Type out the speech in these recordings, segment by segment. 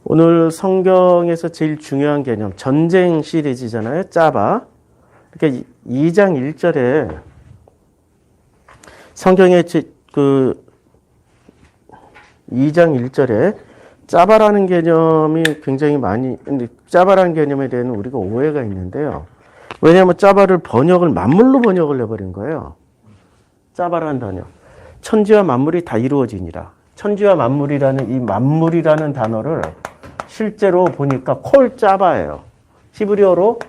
오늘 성경에서 제일 중요한 개념, 전쟁 시리즈잖아요. 짜바. 그러니까 2장 1절에 성경의 2장 1절에 짜바라는 개념이 굉장히 근데 짜바라는 개념에 대한 우리가 오해가 있는데요. 왜냐하면 짜바를 만물로 번역을 해버린 거예요. 짜바라는 단어. 천지와 만물이 다 이루어지니라. 천지와 만물이라는 이 만물이라는 단어를 실제로 보니까 콜짜바예요. 히브리어로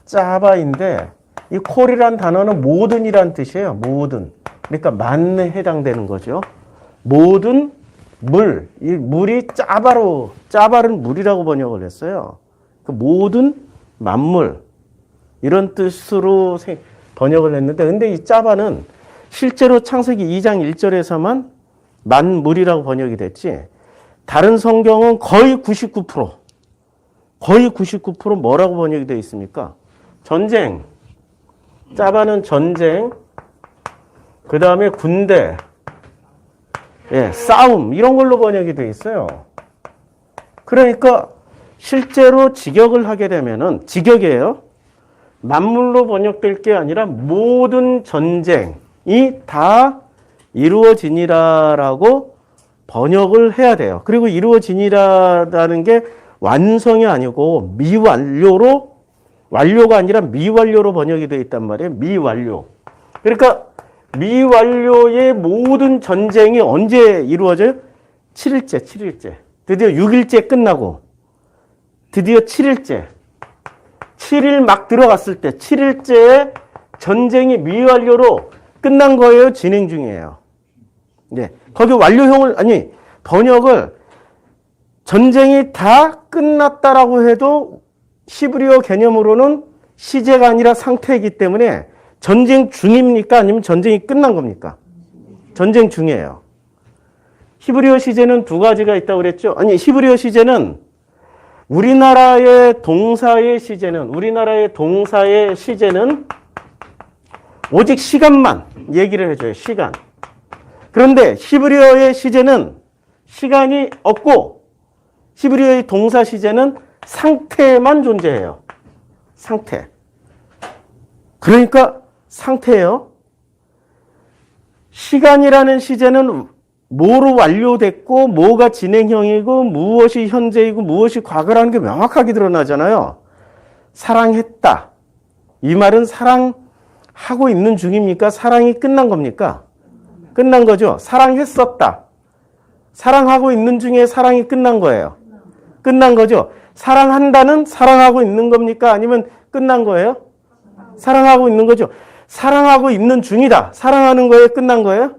콜짜바인데 이 콜이란 단어는 모든이란 뜻이에요. 모든. 그러니까 만에 해당되는 거죠. 모든 물. 이 물이 짜바를 물이라고 번역을 했어요. 그 모든 만물. 이런 뜻으로 번역을 했는데 근데 이 짜바는 실제로 창세기 2장 1절에서만 만물이라고 번역이 됐지 다른 성경은 거의 99% 뭐라고 번역이 되어 있습니까? 전쟁. 짜바는 전쟁. 그 다음에 군대. 싸움. 이런 걸로 번역이 되어 있어요. 그러니까 실제로 직역을 하게 되면은 직역이에요. 만물로 번역될 게 아니라 모든 전쟁이 다 이루어지니라라고 번역을 해야 돼요. 그리고 이루어지니라라는 게 완성이 아니고 완료가 아니라 미완료로 번역이 되어 있단 말이에요. 미완료. 그러니까 미완료의 모든 전쟁이 언제 이루어져요? 7일째. 드디어 6일째 끝나고 드디어 7일째. 7일 막 들어갔을 때 7일째에 전쟁이 미완료로 끝난 거예요? 진행 중이에요? 네. 거기 번역을 전쟁이 다 끝났다라고 해도 히브리어 개념으로는 시제가 아니라 상태이기 때문에 전쟁 중입니까? 아니면 전쟁이 끝난 겁니까? 전쟁 중이에요. 히브리어 시제는 두 가지가 있다고 그랬죠? 히브리어 시제는 우리나라의 동사의 시제는 오직 시간만 얘기를 해줘요. 시간. 그런데 히브리어의 시제는 시간이 없고 히브리어의 동사 시제는 상태만 존재해요. 상태. 그러니까 상태예요. 시간이라는 시제는 뭐로 완료됐고 뭐가 진행형이고 무엇이 현재이고 무엇이 과거라는 게 명확하게 드러나잖아요. 사랑했다. 이 말은 사랑하고 있는 중입니까? 사랑이 끝난 겁니까? 끝난 거죠. 사랑했었다. 사랑하고 있는 중에 사랑이 끝난 거예요. 끝난 거죠. 사랑한다는 사랑하고 있는 겁니까? 아니면 끝난 거예요? 사랑하고 있는 거죠. 사랑하고 있는 중이다. 사랑하는 거에 끝난 거예요?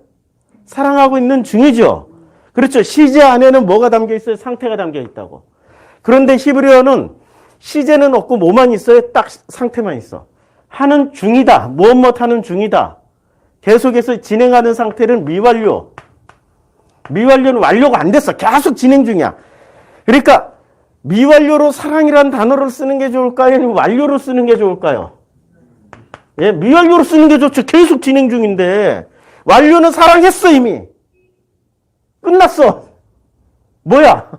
사랑하고 있는 중이죠. 그렇죠. 시제 안에는 뭐가 담겨 있어요? 상태가 담겨 있다고. 그런데 히브리어는 시제는 없고 뭐만 있어요? 딱 상태만 있어. 하는 중이다. 무엇 하는 중이다. 계속해서 진행하는 상태는 미완료. 미완료는 완료가 안 됐어. 계속 진행 중이야. 그러니까 미완료로 사랑이라는 단어를 쓰는 게 좋을까요? 아니면 완료로 쓰는 게 좋을까요? 미완료로 쓰는 게 좋죠. 계속 진행 중인데 완료는 사랑했어 이미. 끝났어. 뭐야?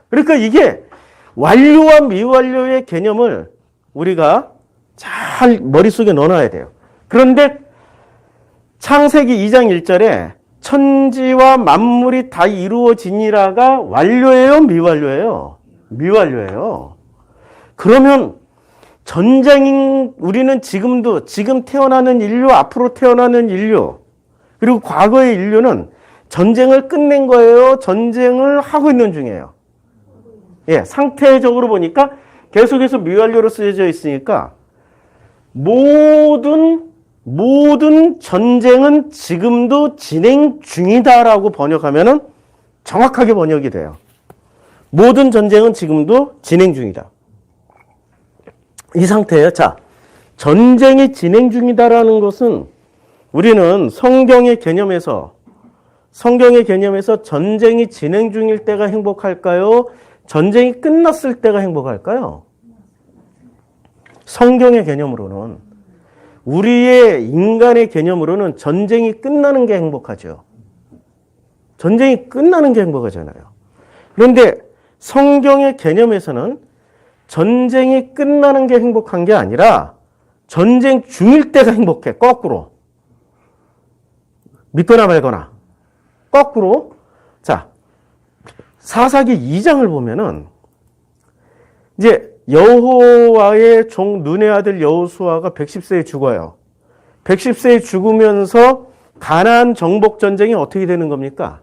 그러니까 이게 완료와 미완료의 개념을 우리가 잘 머릿속에 넣어놔야 돼요. 그런데 창세기 2장 1절에 천지와 만물이 다 이루어지니라가 완료예요? 미완료예요? 미완료예요. 그러면 우리는 지금 태어나는 인류, 앞으로 태어나는 인류, 그리고 과거의 인류는 전쟁을 끝낸 거예요? 전쟁을 하고 있는 중이에요? 상태적으로 보니까 계속해서 미완료로 쓰여져 있으니까 모든 전쟁은 지금도 진행 중이다라고 번역하면은 정확하게 번역이 돼요. 모든 전쟁은 지금도 진행 중이다. 이 상태예요. 자, 전쟁이 진행 중이다라는 것은 우리는 성경의 개념에서 전쟁이 진행 중일 때가 행복할까요? 전쟁이 끝났을 때가 행복할까요? 성경의 개념으로는, 우리의 인간의 개념으로는 전쟁이 끝나는 게 행복하죠. 전쟁이 끝나는 게 행복하잖아요. 그런데 성경의 개념에서는 전쟁이 끝나는 게 행복한 게 아니라 전쟁 중일 때가 행복해. 거꾸로. 믿거나 말거나. 거꾸로. 자, 사사기 2장을 보면은 이제 여호와의 종 눈의 아들 여호수아가 110세에 죽어요. 110세에 죽으면서 가나안 정복 전쟁이 어떻게 되는 겁니까?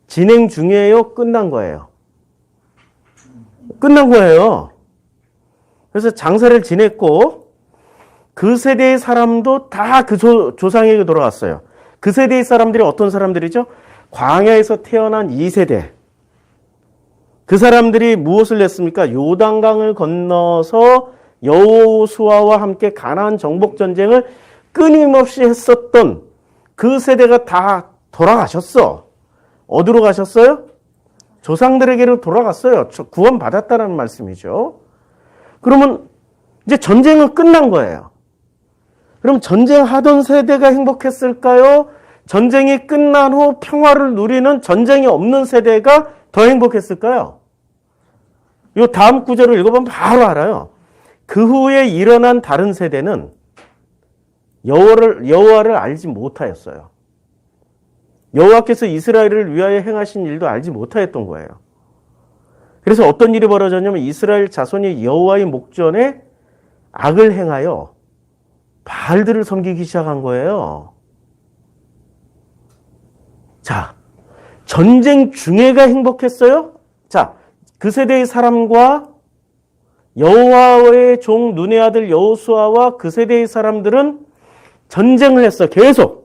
진행 중이에요? 끝난 거예요? 끝난 거예요. 그래서 장사를 지냈고 그 세대의 사람도 다 그 조상에게 돌아왔어요. 그 세대의 사람들이 어떤 사람들이죠? 광야에서 태어난 2세대. 그 사람들이 무엇을 했습니까? 요단강을 건너서 여호수아와 함께 가나안 정복 전쟁을 끊임없이 했었던 그 세대가 다 돌아가셨어. 어디로 가셨어요? 조상들에게로 돌아갔어요. 구원받았다는 말씀이죠. 그러면 이제 전쟁은 끝난 거예요. 그럼 전쟁하던 세대가 행복했을까요? 전쟁이 끝난 후 평화를 누리는 전쟁이 없는 세대가 더 행복했을까요? 이 다음 구절을 읽어보면 바로 알아요. 그 후에 일어난 다른 세대는 여호와를 알지 못하였어요. 여호와께서 이스라엘을 위하여 행하신 일도 알지 못하였던 거예요. 그래서 어떤 일이 벌어졌냐면 이스라엘 자손이 여호와의 목전에 악을 행하여 바알들을 섬기기 시작한 거예요. 자, 전쟁 중에가 행복했어요? 자, 그 세대의 사람과 여호와의 종 눈의 아들 여호수아와 그 세대의 사람들은 전쟁을 했어. 계속.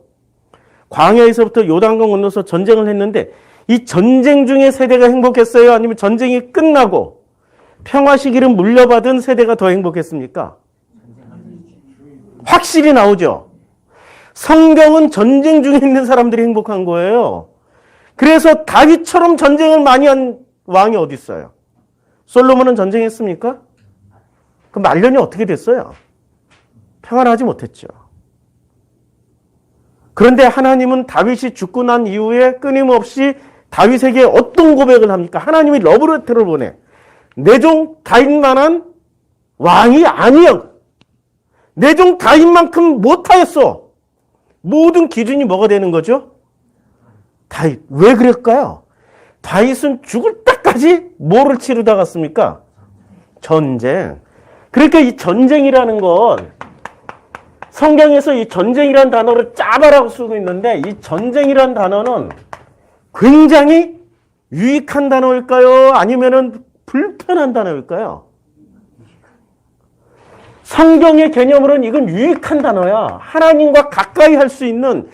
광야에서부터 요단강 건너서 전쟁을 했는데 이 전쟁 중에 세대가 행복했어요? 아니면 전쟁이 끝나고 평화 시기를 물려받은 세대가 더 행복했습니까? 확실히 나오죠. 성경은 전쟁 중에 있는 사람들이 행복한 거예요. 그래서 다윗처럼 전쟁을 많이 한 왕이 어디 있어요? 솔로몬은 전쟁했습니까? 그럼 말년이 어떻게 됐어요? 평안하지 못했죠. 그런데 하나님은 다윗이 죽고 난 이후에 끊임없이 다윗에게 어떤 고백을 합니까? 하나님이 러브레터를 보내. 내 종 다윗만한 왕이 아니야. 내 종 다윗만큼 못하였어. 모든 기준이 뭐가 되는 거죠? 다윗. 왜 그럴까요? 다윗은 죽을 때까지 뭐를 치르다 갔습니까? 전쟁. 그러니까 이 전쟁이라는 건 성경에서 이 전쟁이라는 단어를 짜바라고 쓰고 있는데 이 전쟁이라는 단어는 굉장히 유익한 단어일까요? 아니면은 불편한 단어일까요? 성경의 개념으로는 이건 유익한 단어야. 하나님과 가까이 할 수 있는,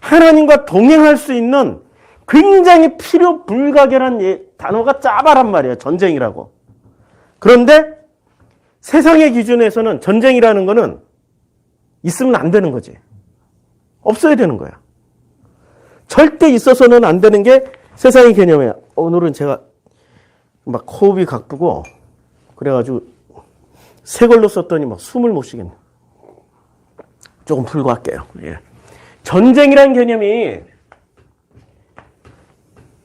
하나님과 동행할 수 있는 굉장히 필요 불가결한 단어가 짜바란 말이에요. 전쟁이라고. 그런데 세상의 기준에서는 전쟁이라는 거는 있으면 안 되는 거지. 없어야 되는 거야. 절대 있어서는 안 되는 게 세상의 개념이야. 오늘은 제가 막 호흡이 가쁘고 그래가지고 새 걸로 썼더니 막 숨을 못 쉬겠네. 조금 풀고 할게요. 예. 전쟁이라는 개념이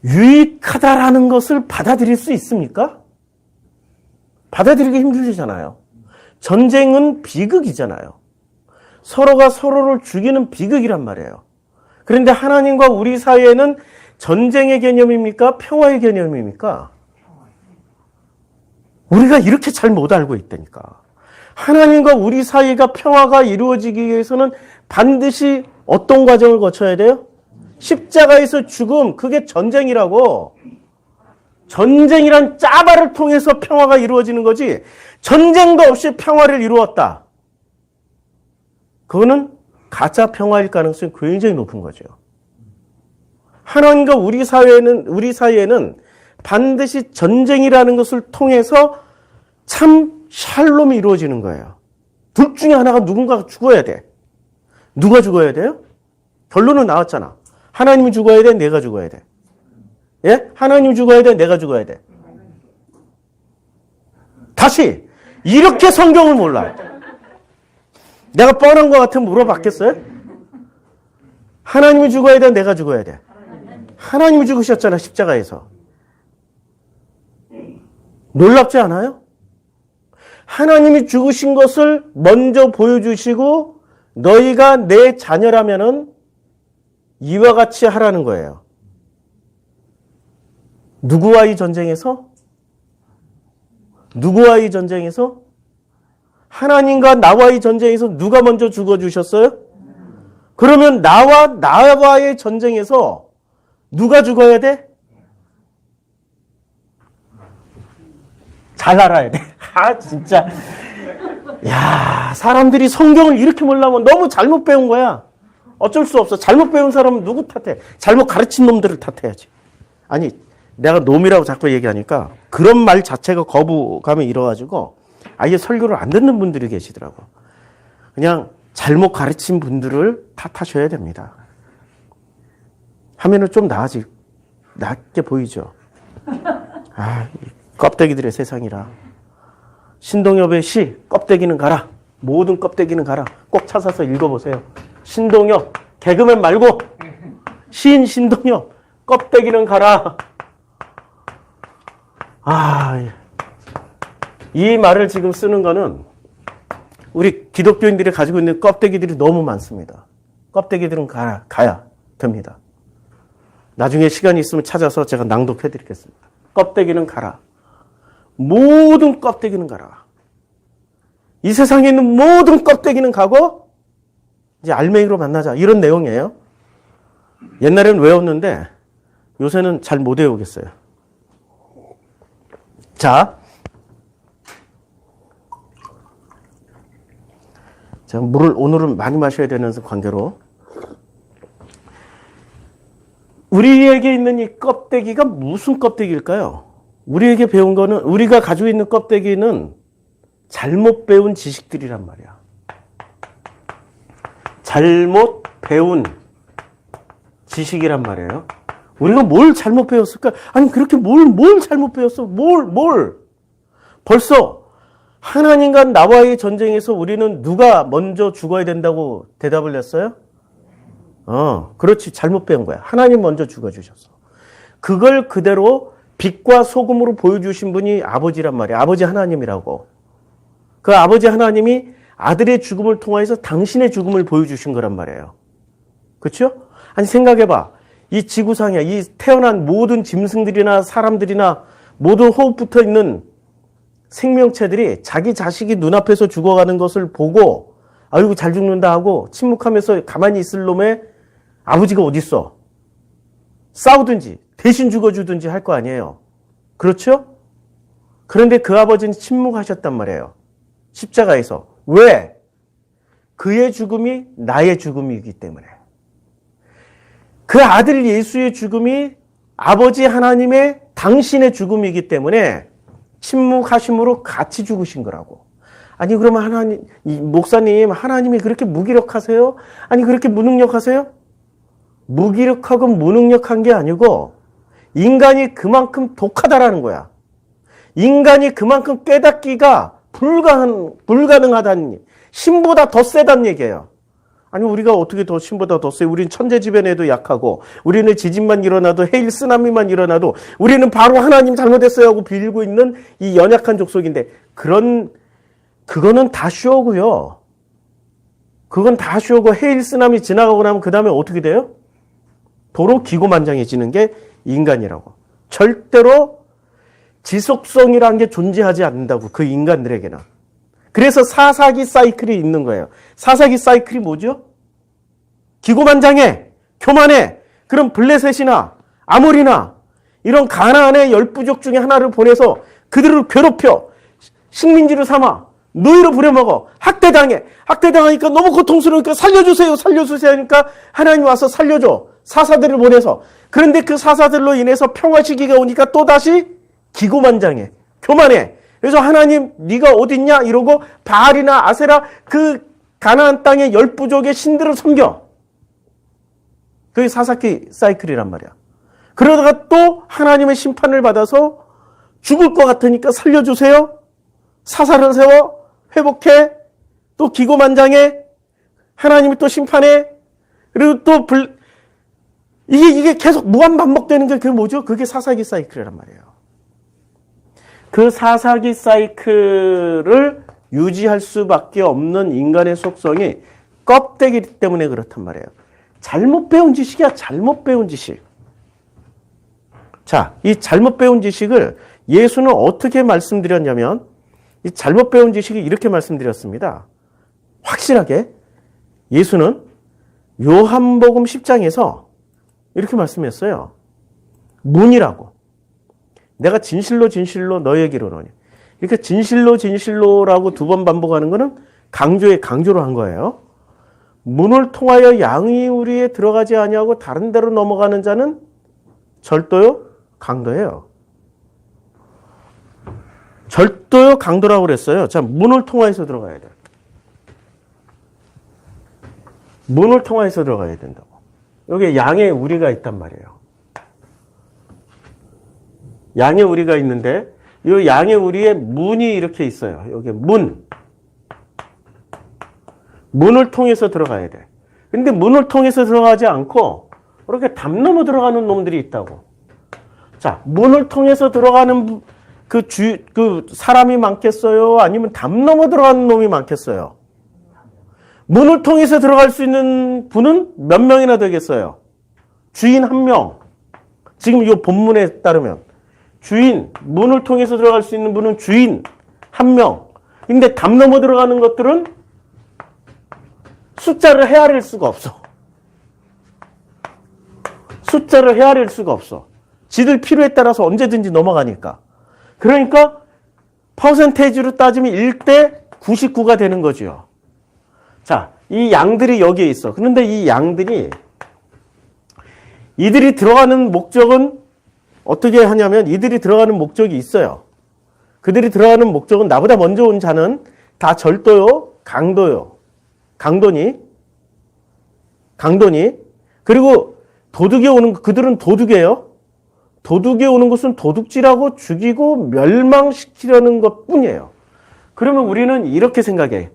유익하다라는 것을 받아들일 수 있습니까? 받아들이기 힘들잖아요. 전쟁은 비극이잖아요. 서로가 서로를 죽이는 비극이란 말이에요. 그런데 하나님과 우리 사이에는 전쟁의 개념입니까? 평화의 개념입니까? 우리가 이렇게 잘 못 알고 있다니까. 하나님과 우리 사이가 평화가 이루어지기 위해서는 반드시 어떤 과정을 거쳐야 돼요? 십자가에서 죽음, 그게 전쟁이라고. 전쟁이란 짜바를 통해서 평화가 이루어지는 거지 전쟁도 없이 평화를 이루었다. 그거는 가짜 평화일 가능성이 굉장히 높은 거죠. 하나님과 우리 사이에는 반드시 전쟁이라는 것을 통해서 참 샬롬이 이루어지는 거예요. 둘 중에 하나가 누군가가 죽어야 돼. 누가 죽어야 돼요? 결론은 나왔잖아. 하나님이 죽어야 돼, 내가 죽어야 돼. 예? 하나님이 죽어야 돼, 내가 죽어야 돼. 다시 이렇게 성경을 몰라요. 내가 뻔한 것 같으면 물어봤겠어요? 하나님이 죽어야 돼, 내가 죽어야 돼. 하나님이 죽으셨잖아, 십자가에서. 놀랍지 않아요? 하나님이 죽으신 것을 먼저 보여주시고 너희가 내 자녀라면은 이와 같이 하라는 거예요. 누구와의 전쟁에서? 누구와의 전쟁에서? 하나님과 나와의 전쟁에서 누가 먼저 죽어주셨어요? 그러면 나와의 전쟁에서 누가 죽어야 돼? 잘 알아야 돼. 진짜. 야, 사람들이 성경을 이렇게 몰라면 너무 잘못 배운 거야. 어쩔 수 없어. 잘못 배운 사람은 누구 탓해? 잘못 가르친 놈들을 탓해야지. 아니, 내가 놈이라고 자꾸 얘기하니까 그런 말 자체가 거부감이 일어가지고 아예 설교를 안 듣는 분들이 계시더라고. 그냥 잘못 가르친 분들을 탓하셔야 됩니다. 하면은 좀 낫게 보이죠. 껍데기들의 세상이라. 신동엽의 시, 껍데기는 가라. 모든 껍데기는 가라. 꼭 찾아서 읽어보세요. 신동엽, 개그맨 말고 시인 신동엽, 껍데기는 가라. 이 말을 지금 쓰는 거는 우리 기독교인들이 가지고 있는 껍데기들이 너무 많습니다. 껍데기들은 가야 됩니다. 나중에 시간이 있으면 찾아서 제가 낭독해 드리겠습니다. 껍데기는 가라. 모든 껍데기는 가라. 이 세상에 있는 모든 껍데기는 가고 이제 알맹이로 만나자. 이런 내용이에요. 옛날에는 외웠는데 요새는 잘 못 외우겠어요. 자, 제가 물을 오늘은 많이 마셔야 되는 관계로 우리에게 있는 이 껍데기가 무슨 껍데기일까요? 우리에게 배운 거는, 우리가 가지고 있는 껍데기는 잘못 배운 지식들이란 말이야. 잘못 배운 지식이란 말이에요. 우리가 뭘 잘못 배웠을까? 아니, 그렇게 뭘 잘못 배웠어? 벌써 하나님과 나와의 전쟁에서 우리는 누가 먼저 죽어야 된다고 대답을 했어요? 그렇지. 잘못 배운 거야. 하나님 먼저 죽어주셨어. 그걸 그대로 빛과 소금으로 보여주신 분이 아버지란 말이야. 아버지 하나님이라고. 그 아버지 하나님이 아들의 죽음을 통해서 당신의 죽음을 보여주신 거란 말이에요. 그렇죠? 아니, 생각해봐. 이 지구상에 이 태어난 모든 짐승들이나 사람들이나 모든 호흡 붙어 있는 생명체들이 자기 자식이 눈앞에서 죽어가는 것을 보고 아이고 잘 죽는다 하고 침묵하면서 가만히 있을 놈의 아버지가 어딨어? 싸우든지 대신 죽어주든지 할 거 아니에요. 그렇죠? 그런데 그 아버지는 침묵하셨단 말이에요. 십자가에서. 왜? 그의 죽음이 나의 죽음이기 때문에. 그 아들 예수의 죽음이 아버지 하나님의 당신의 죽음이기 때문에 침묵하심으로 같이 죽으신 거라고. 아니, 그러면 목사님, 하나님이 그렇게 무기력하세요? 아니, 그렇게 무능력하세요? 무기력하고 무능력한 게 아니고 인간이 그만큼 독하다라는 거야. 인간이 그만큼 깨닫기가 불가능하다는, 신보다 더 세다는 얘기예요. 아니, 우리가 어떻게 더 신보다 더 세요? 우리는 천재지변에도 약하고, 우리는 지진만 일어나도, 해일 쓰나미만 일어나도, 우리는 바로 하나님 잘못했어요 하고 빌고 있는 이 연약한 족속인데, 그거는 다 쇼고요. 그건 다 쇼고, 해일 쓰나미 지나가고 나면 그 다음에 어떻게 돼요? 도로 기고만장해지는 게 인간이라고. 절대로 지속성이라는 게 존재하지 않는다고, 그 인간들에게는. 그래서 사사기 사이클이 있는 거예요. 사사기 사이클이 뭐죠? 기고만장해, 교만해. 그럼 블레셋이나 아모리나 이런 가나안의 10부족 중에 하나를 보내서 그들을 괴롭혀 식민지로 삼아 노예로 부려먹어. 학대당해. 학대당하니까 너무 고통스러우니까 살려주세요 하니까 하나님 와서 살려줘. 사사들을 보내서. 그런데 그 사사들로 인해서 평화 시기가 오니까 또다시 기고만장해, 교만해. 그래서 하나님 네가 어딨냐 이러고 바알이나 아세라 그 가나안 땅의 10부족의 신들을 섬겨. 그게 사사기 사이클이란 말이야. 그러다가 또 하나님의 심판을 받아서 죽을 것 같으니까 살려주세요. 사사를 세워 회복해. 또 기고만장해. 하나님이 또 심판해. 그리고 또 이게 계속 무한 반복되는 게 그게 뭐죠? 그게 사사기 사이클이란 말이에요. 그 사사기 사이클을 유지할 수밖에 없는 인간의 속성이 껍데기 때문에 그렇단 말이에요. 잘못 배운 지식이야, 잘못 배운 지식. 자, 이 잘못 배운 지식을 예수는 어떻게 말씀드렸냐면, 이 잘못 배운 지식이 이렇게 말씀드렸습니다. 확실하게 예수는 요한복음 10장에서 이렇게 말씀했어요. 문이라고. 내가 진실로 진실로 너에게로 이르노니. 그러니까 진실로 진실로라고 두 번 반복하는 거는 강조로 한 거예요. 문을 통하여 양의 우리에 들어가지 아니하고 다른 데로 넘어가는 자는 절도요, 강도예요. 절도요, 강도라고 그랬어요. 자, 문을 통해서 들어가야 돼. 문을 통해서 들어가야 된다고. 여기 양의 우리가 있단 말이에요. 양의 우리가 있는데 이 양의 우리에 문이 이렇게 있어요. 여기 문을 통해서 들어가야 돼. 근데 문을 통해서 들어가지 않고 이렇게 담 넘어 들어가는 놈들이 있다고. 자, 문을 통해서 들어가는 그 사람이 많겠어요? 아니면 담 넘어 들어가는 놈이 많겠어요? 문을 통해서 들어갈 수 있는 분은 몇 명이나 되겠어요? 주인 1명. 지금 이 본문에 따르면 문을 통해서 들어갈 수 있는 분은 주인 1명. 근데 담 넘어 들어가는 것들은 숫자를 헤아릴 수가 없어. 숫자를 헤아릴 수가 없어. 지들 필요에 따라서 언제든지 넘어가니까. 그러니까 퍼센테이지로 따지면 1대 99가 되는 거죠. 자, 이 양들이 여기에 있어. 그런데 이 양들이 이들이 들어가는 목적은 어떻게 하냐면 이들이 들어가는 목적이 있어요. 그들이 들어가는 목적은 나보다 먼저 온 자는 다 절도요, 강도요. 강도니. 그리고 도둑에 오는 그들은 도둑이에요. 도둑에 오는 것은 도둑질하고 죽이고 멸망시키려는 것뿐이에요. 그러면 우리는 이렇게 생각해.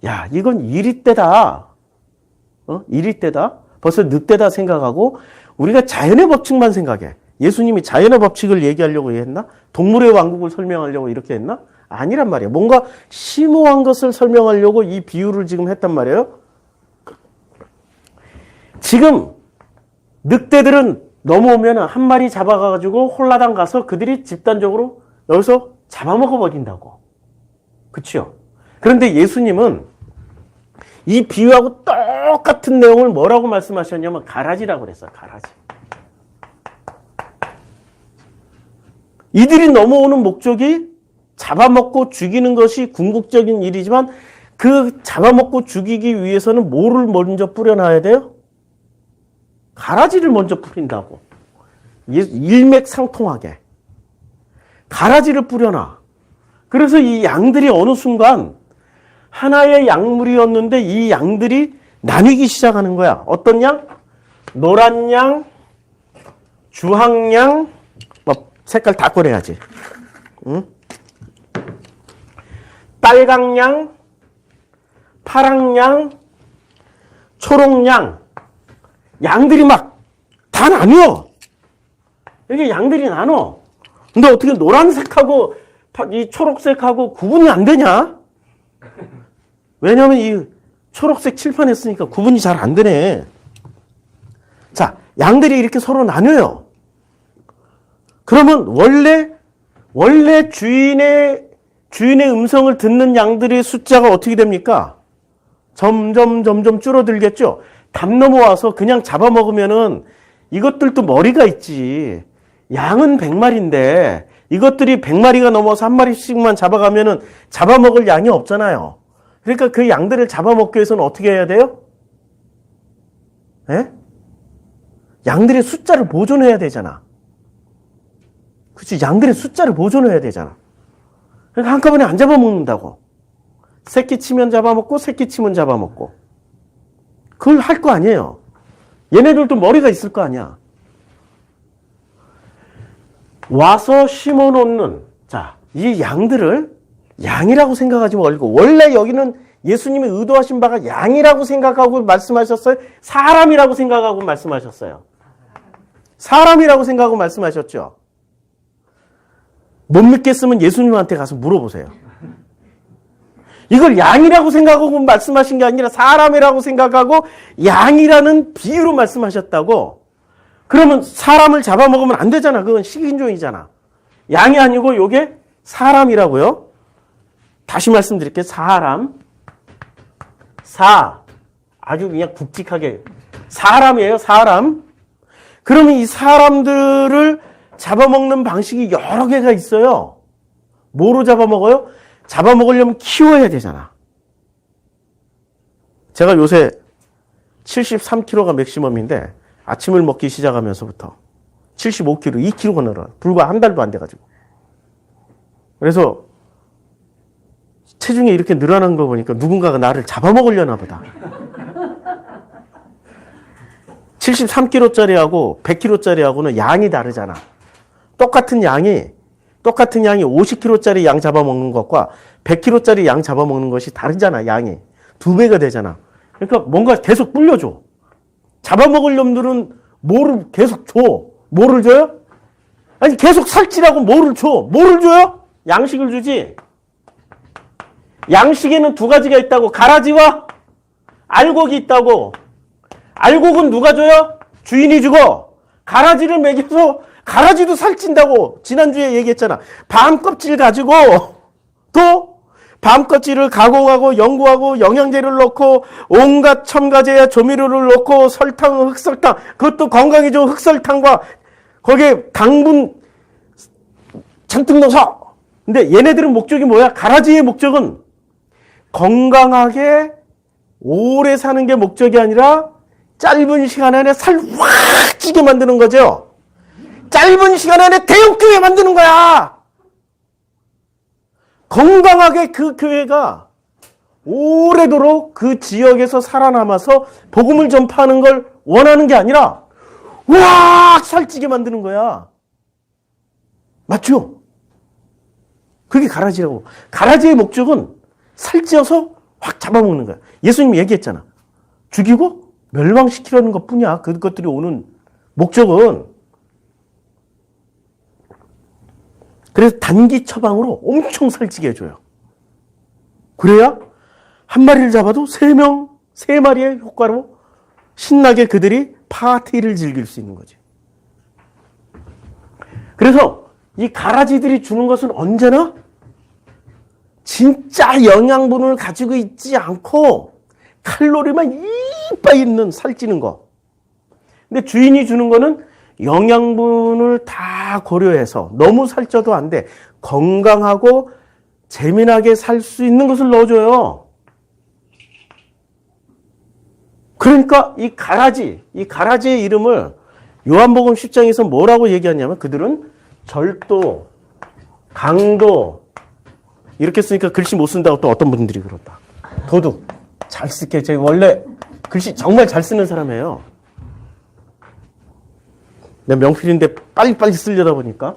야, 이건 이리 때다. 이리 때다. 벌써 늑대다 생각하고 우리가 자연의 법칙만 생각해. 예수님이 자연의 법칙을 얘기하려고 했나? 동물의 왕국을 설명하려고 이렇게 했나? 아니란 말이에요. 뭔가 심오한 것을 설명하려고 이 비유를 지금 했단 말이에요. 지금 늑대들은 넘어오면 한 마리 잡아가지고 홀라당 가서 그들이 집단적으로 여기서 잡아먹어 버린다고. 그렇죠? 그런데 예수님은 이 비유하고 똑같은 내용을 뭐라고 말씀하셨냐면 가라지라고 그랬어요. 가라지. 이들이 넘어오는 목적이 잡아먹고 죽이는 것이 궁극적인 일이지만 그 잡아먹고 죽이기 위해서는 뭐를 먼저 뿌려놔야 돼요? 가라지를 먼저 뿌린다고. 일맥상통하게. 가라지를 뿌려놔. 그래서 이 양들이 어느 순간 하나의 양물이었는데 이 양들이 나뉘기 시작하는 거야. 어떤 양? 노란 양, 주황양, 뭐 색깔 다 꺼내야지. 응? 빨강 양, 파랑 양, 초록 양. 양들이 막 다 나뉘어. 이게 양들이 나눠. 근데 어떻게 노란색하고 이 초록색하고 구분이 안 되냐? 왜냐면 이 초록색 칠판 했으니까 구분이 잘 안 되네. 자, 양들이 이렇게 서로 나뉘어요. 그러면 원래 주인의 음성을 듣는 양들의 숫자가 어떻게 됩니까? 점점 줄어들겠죠? 담 넘어와서 그냥 잡아먹으면은 이것들도 머리가 있지. 양은 100마리인데 이것들이 100마리가 넘어서 한 마리씩만 잡아가면은 잡아먹을 양이 없잖아요. 그러니까 그 양들을 잡아먹기 위해서는 어떻게 해야 돼요? 예? 양들의 숫자를 보존해야 되잖아. 그렇지? 양들의 숫자를 보존해야 되잖아. 그러니까 한꺼번에 안 잡아먹는다고. 새끼 치면 잡아먹고 새끼 치면 잡아먹고. 그걸 할 거 아니에요. 얘네들도 머리가 있을 거 아니야. 와서 심어놓는, 자, 이 양들을 양이라고 생각하지 말고, 원래 여기는 예수님이 의도하신 바가 양이라고 생각하고 말씀하셨어요? 사람이라고 생각하고 말씀하셨어요? 사람이라고 생각하고 말씀하셨죠. 못 믿겠으면 예수님한테 가서 물어보세요. 이걸 양이라고 생각하고 말씀하신 게 아니라 사람이라고 생각하고 양이라는 비유로 말씀하셨다고. 그러면 사람을 잡아먹으면 안 되잖아. 그건 식인종이잖아. 양이 아니고 요게 사람이라고요. 다시 말씀드릴게요. 사람. 아주 그냥 굵직하게. 사람이에요. 사람. 그러면 이 사람들을 잡아먹는 방식이 여러 개가 있어요. 뭐로 잡아먹어요? 잡아먹으려면 키워야 되잖아. 제가 요새 73kg가 맥시멈인데 아침을 먹기 시작하면서부터 75kg, 2kg가 늘어나. 불과 한 달도 안 돼가지고. 그래서 체중이 이렇게 늘어난 거 보니까 누군가가 나를 잡아먹으려나 보다. 73kg짜리하고 100kg짜리하고는 양이 다르잖아. 똑같은 양이 50kg짜리 양 잡아먹는 것과 100kg짜리 양 잡아먹는 것이 다르잖아, 양이. 2배가 되잖아. 그러니까 뭔가 계속 불려줘. 잡아먹을 놈들은 뭐를 계속 줘. 뭐를 줘요? 아니, 계속 살찌라고 뭐를 줘. 뭐를 줘요? 양식을 주지. 양식에는 두 가지가 있다고. 가라지와 알곡이 있다고. 알곡은 누가 줘요? 주인이 주고. 가라지를 먹여서 가라지도 살찐다고 지난주에 얘기했잖아. 밤 껍질 가지고 또 밤 껍질을 가공하고 연구하고 영양제를 넣고 온갖 첨가제야 조미료를 넣고 설탕, 흑설탕, 그것도 건강에 좋은 흑설탕과 거기에 당분 잔뜩 넣어서. 근데 얘네들은 목적이 뭐야? 가라지의 목적은 건강하게 오래 사는 게 목적이 아니라 짧은 시간 안에 살 확 찌게 만드는 거죠. 짧은 시간 안에 대형교회 만드는 거야. 건강하게 그 교회가 오래도록 그 지역에서 살아남아서 복음을 전파하는 걸 원하는 게 아니라 확 살찌게 만드는 거야. 맞죠? 그게 가라지라고. 가라지의 목적은 살찌어서 확 잡아먹는 거야. 예수님이 얘기했잖아. 죽이고 멸망시키려는 것뿐이야. 그것들이 오는 목적은. 그래서 단기 처방으로 엄청 살찌게 해줘요. 그래야 한 마리를 잡아도 3마리의 효과로 신나게 그들이 파티를 즐길 수 있는 거지. 그래서 이 가라지들이 주는 것은 언제나 진짜 영양분을 가지고 있지 않고 칼로리만 이빨 있는 살찌는 거. 근데 주인이 주는 거는 영양분을 다 고려해서 너무 살쪄도 안 돼. 건강하고 재미나게 살 수 있는 것을 넣어줘요. 그러니까 이 가라지의 이름을 요한복음 10장에서 뭐라고 얘기하냐면 그들은 절도, 강도, 이렇게 쓰니까 글씨 못 쓴다고 또 어떤 분들이 그렇다. 도둑. 잘 쓸게. 제가 원래 글씨 정말 잘 쓰는 사람이에요. 내 명필인데 빨리빨리 쓰려다 보니까.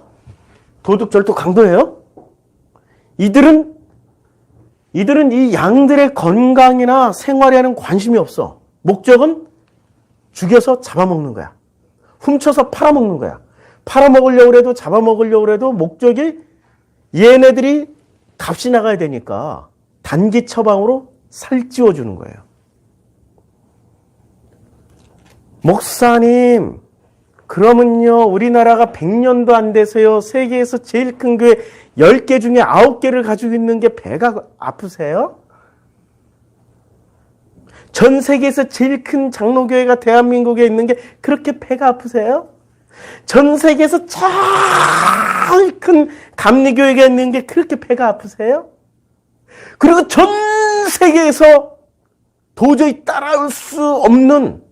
도둑, 절도, 강도예요. 이들은 이 양들의 건강이나 생활에는 관심이 없어. 목적은 죽여서 잡아먹는 거야. 훔쳐서 팔아먹는 거야. 팔아먹으려고 해도 잡아먹으려고 해도 목적이 얘네들이 값이 나가야 되니까 단기 처방으로 살찌워주는 거예요. 목사님, 그러면요, 우리나라가 100년도 안 돼서요, 세계에서 제일 큰 교회 10개 중에 9개를 가지고 있는 게 배가 아프세요? 전 세계에서 제일 큰 장로교회가 대한민국에 있는 게 그렇게 배가 아프세요? 전 세계에서 제일 큰 감리교회가 있는 게 그렇게 배가 아프세요? 그리고 전 세계에서 도저히 따라올 수 없는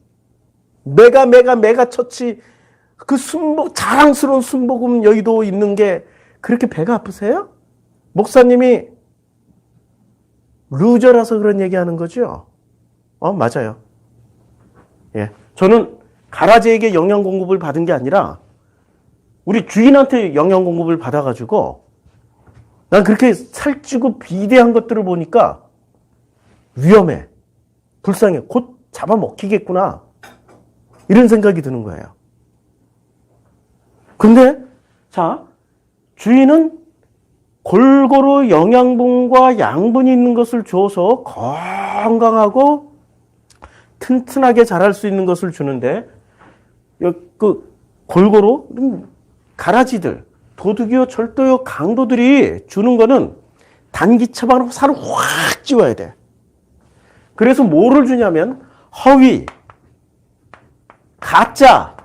메가 처치, 그 자랑스러운 순복음 여의도 있는 게 그렇게 배가 아프세요? 목사님이 루저라서 그런 얘기 하는 거죠? 맞아요. 예. 저는 가라지에게 영양 공급을 받은 게 아니라 우리 주인한테 영양 공급을 받아가지고 난 그렇게 살찌고 비대한 것들을 보니까 위험해. 불쌍해. 곧 잡아먹히겠구나. 이런 생각이 드는 거예요. 근데 자, 주인은 골고루 영양분과 양분이 있는 것을 줘서 건강하고 튼튼하게 자랄 수 있는 것을 주는데 그 골고루 가라지들, 도둑이요, 절도요, 강도들이 주는 거는 단기 처방으로 살을 확 찌워야 돼. 그래서 뭐를 주냐면 허위, 가짜,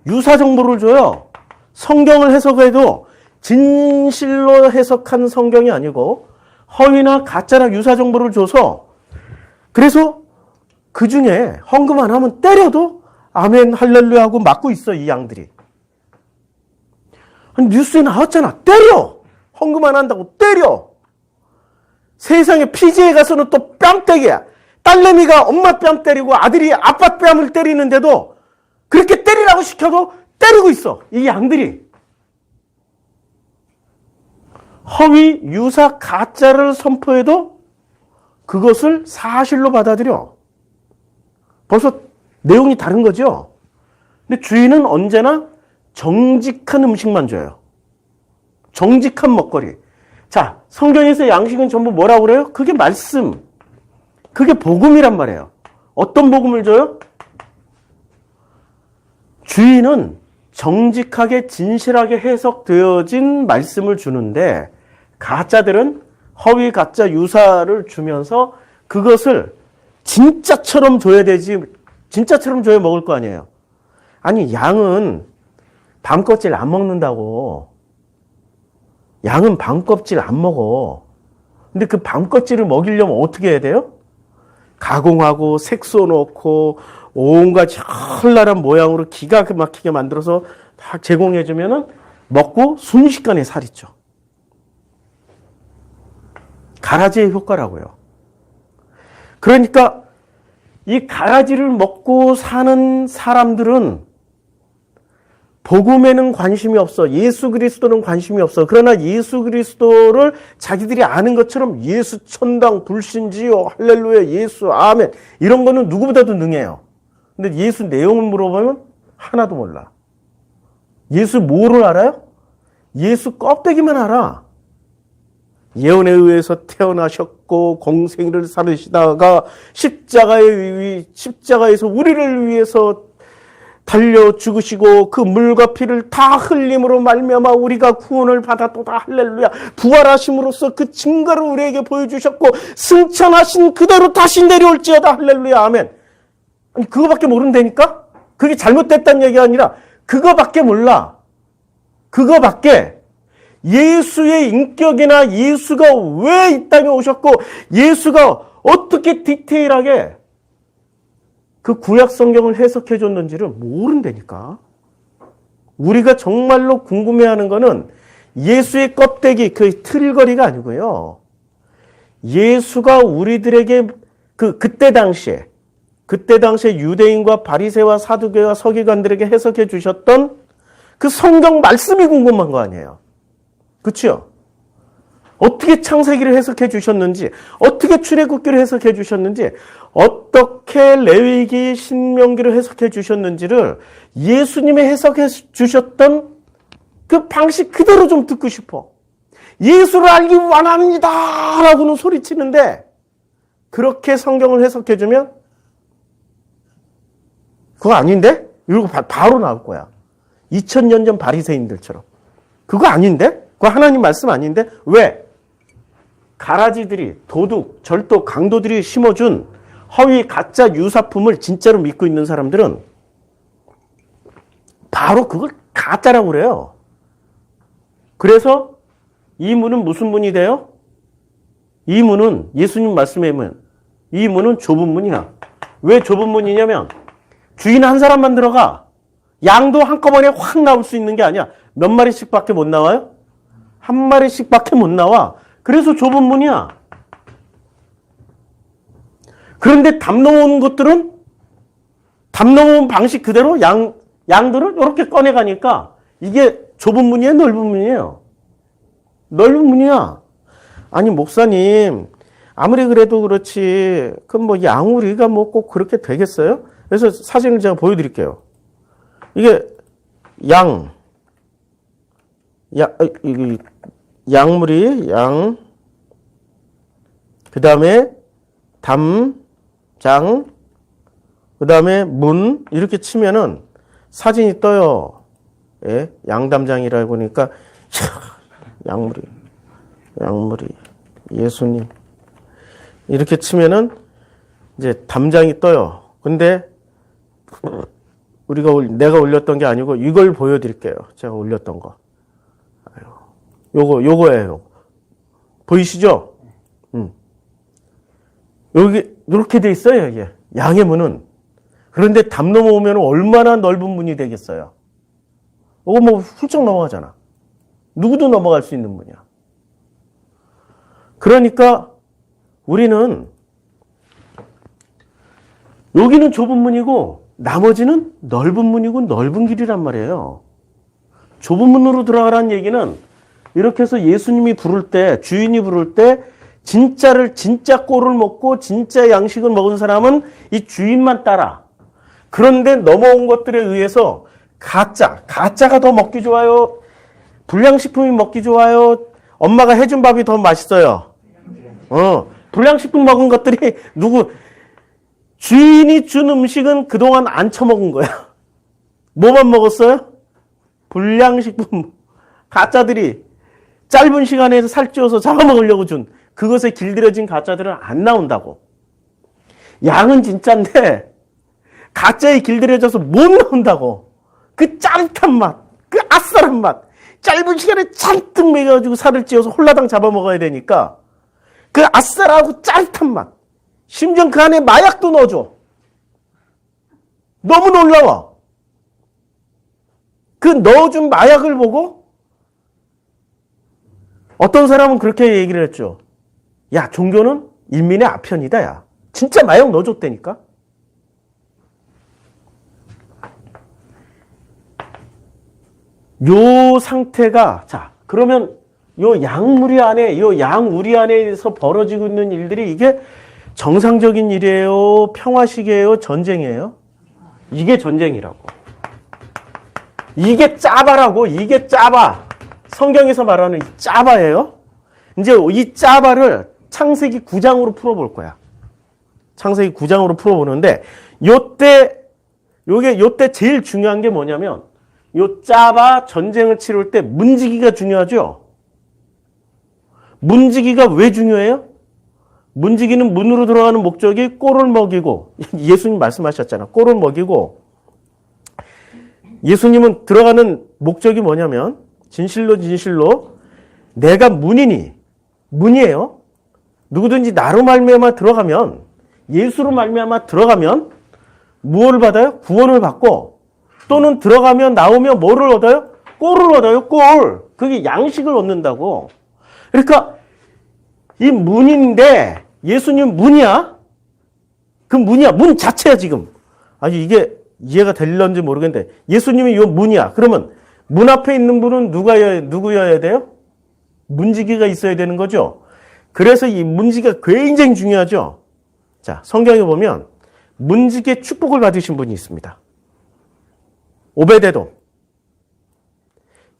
유사 정보를 줘요. 성경을 해석해도 진실로 해석한 성경이 아니고 허위나 가짜나 유사 정보를 줘서 그래서 그 중에 헌금 안 하면 때려도 아멘 할렐루야 하고 맞고 있어 이 양들이. 아니, 뉴스에 나왔잖아. 때려. 헌금 안 한다고 때려. 세상에 피지에 가서는 또 뺨때기야. 딸내미가 엄마 뺨 때리고 아들이 아빠 뺨을 때리는데도 그렇게 때리라고 시켜도 때리고 있어. 이 양들이. 허위, 유사, 가짜를 선포해도 그것을 사실로 받아들여. 벌써 내용이 다른 거죠. 근데 주인은 언제나 정직한 음식만 줘요. 정직한 먹거리. 자, 성경에서 양식은 전부 뭐라고 그래요? 그게 말씀. 그게 복음이란 말이에요. 어떤 복음을 줘요? 주인은 정직하게 진실하게 해석되어진 말씀을 주는데 가짜들은 허위, 가짜, 유사를 주면서 그것을 진짜처럼 줘야 되지, 진짜처럼 줘야 먹을 거 아니에요. 아니, 양은 밤껍질 안 먹는다고. 양은 밤껍질 안 먹어. 근데 그 밤껍질을 먹이려면 어떻게 해야 돼요? 가공하고 색소 넣고 온갖 현란한 모양으로 기가 막히게 만들어서 다 제공해주면은 먹고 순식간에 살이 쪄. 가라지의 효과라고요. 그러니까 이 가라지를 먹고 사는 사람들은 복음에는 관심이 없어. 예수 그리스도는 관심이 없어. 그러나 예수 그리스도를 자기들이 아는 것처럼 예수 천당 불신지요 할렐루야 예수 아멘 이런 거는 누구보다도 능해요. 근데 예수 내용을 물어보면 하나도 몰라. 예수 뭐를 알아요? 예수 껍데기만 알아. 예언에 의해서 태어나셨고 공생일을 살으시다가 십자가에서 우리를 위해서 달려 죽으시고 그 물과 피를 다 흘림으로 말미암아 우리가 구원을 받았도다 할렐루야. 부활하심으로써 그 증거를 우리에게 보여주셨고 승천하신 그대로 다시 내려올지어다 할렐루야 아멘. 아니 그거밖에 모른다니까? 그게 잘못됐다는 얘기가 아니라 그거밖에 몰라. 그거밖에. 예수의 인격이나 예수가 왜 이 땅에 오셨고 예수가 어떻게 디테일하게 그 구약 성경을 해석해 줬는지를 모른다니까. 우리가 정말로 궁금해하는 거는 예수의 껍데기, 그 틀거리가 아니고요. 예수가 우리들에게 그때 당시에 유대인과 바리새와 사두개와 서기관들에게 해석해 주셨던 그 성경 말씀이 궁금한 거 아니에요. 그렇죠? 어떻게 창세기를 해석해 주셨는지, 어떻게 출애굽기를 해석해 주셨는지, 어떻게 레위기, 신명기를 해석해 주셨는지를 예수님이 해석해 주셨던 그 방식 그대로 좀 듣고 싶어. 예수를 알기 원합니다! 라고는 소리치는데 그렇게 성경을 해석해 주면 그거 아닌데? 이러고 바로 나올 거야. 2000년 전 바리새인들처럼. 그거 아닌데? 그거 하나님 말씀 아닌데? 왜? 가라지들이 도둑, 절도, 강도들이 심어준 허위, 가짜, 유사품을 진짜로 믿고 있는 사람들은 바로 그걸 가짜라고 그래요. 그래서 이 문은 무슨 문이 돼요? 이 문은 예수님 말씀의 문. 이 문은 좁은 문이야. 왜 좁은 문이냐면 주인 한 사람만 들어가. 양도 한꺼번에 확 나올 수 있는 게 아니야. 몇 마리씩 밖에 못 나와요? 한 마리씩 밖에 못 나와. 그래서 좁은 문이야. 그런데 담 넘어오는 것들은 담 넘어온 방식 그대로 양들을 이렇게 꺼내가니까 이게 좁은 문이에요? 넓은 문이에요? 넓은 문이야. 아니 목사님 아무리 그래도 그렇지 그럼 뭐 양우리가 뭐 꼭 그렇게 되겠어요? 그래서 사진을 제가 보여드릴게요. 이게 양무리, 그 다음에 담장, 그 다음에 문, 이렇게 치면은 사진이 떠요. 예? 양담장이라고 하니까, 양무리, 예수님. 이렇게 치면은 이제 담장이 떠요. 근데 내가 올렸던 게 아니고 이걸 보여드릴게요. 제가 올렸던 거. 요거예요. 보이시죠? 여기 이렇게 돼 있어요. 이게 양의 문은. 그런데 담 넘어오면 얼마나 넓은 문이 되겠어요. 이거 뭐 훌쩍 넘어가잖아. 누구도 넘어갈 수 있는 문이야. 그러니까 우리는 여기는 좁은 문이고 나머지는 넓은 문이고 넓은 길이란 말이에요. 좁은 문으로 들어가라는 얘기는 이렇게 해서 예수님이 부를 때, 주인이 부를 때 진짜 꼴을 먹고 진짜 양식을 먹은 사람은 이 주인만 따라. 그런데 넘어온 것들에 의해서 가짜가 더 먹기 좋아요. 불량식품이 먹기 좋아요. 엄마가 해준 밥이 더 맛있어요. 불량식품 먹은 것들이 주인이 준 음식은 그동안 안 처먹은 거야. 뭐만 먹었어요? 불량식품. 가짜들이 짧은 시간에 살찌워서 잡아먹으려고 준 그것에 길들여진 가짜들은 안 나온다고. 양은 진짜인데 가짜에 길들여져서 못 나온다고. 그 짜릿한 맛, 그 아싸란 맛. 짧은 시간에 잔뜩 먹여가지고 살을 찌워서 홀라당 잡아먹어야 되니까 그 아싸라고 짜릿한 맛. 심지어 그 안에 마약도 넣어줘. 너무 놀라워. 그 넣어준 마약을 보고 어떤 사람은 그렇게 얘기를 했죠. 야, 종교는 인민의 아편이다, 야. 진짜 마약 넣어줬다니까? 요 상태가, 자, 그러면 요 양우리 안에서 벌어지고 있는 일들이 이게 정상적인 일이에요? 평화식이에요? 전쟁이에요? 이게 전쟁이라고. 이게 짜바라고. 이게 짜바. 성경에서 말하는 이 짜바예요. 이제 이 짜바를 창세기 9장으로 풀어볼 거야. 창세기 9장으로 풀어보는데 요때 제일 중요한 게 뭐냐면 요 짜바 전쟁을 치를 때 문지기가 중요하죠. 문지기가 왜 중요해요? 문지기는 문으로 들어가는 목적이 꼴을 먹이고, 예수님 말씀하셨잖아. 꼴을 먹이고, 예수님은 들어가는 목적이 뭐냐면 진실로 내가 문이에요. 누구든지 나로 말미암아 들어가면, 예수로 말미암아 들어가면 무엇을 받아요? 구원을 받고, 또는 들어가면 나오면 뭐를 얻어요? 꼴을 얻어요. 꼴. 그게 양식을 얻는다고. 그러니까 이 문인데 예수님 문이야. 그 문이야. 문 자체야 지금. 아주 이게 이해가 될런지 모르겠는데 예수님이 이 문이야. 그러면 문 앞에 있는 분은 누구여야 돼요? 문지기가 있어야 되는 거죠. 그래서 이 문지기가 굉장히 중요하죠. 자, 성경에 보면 문지기의 축복을 받으신 분이 있습니다. 오베데돔.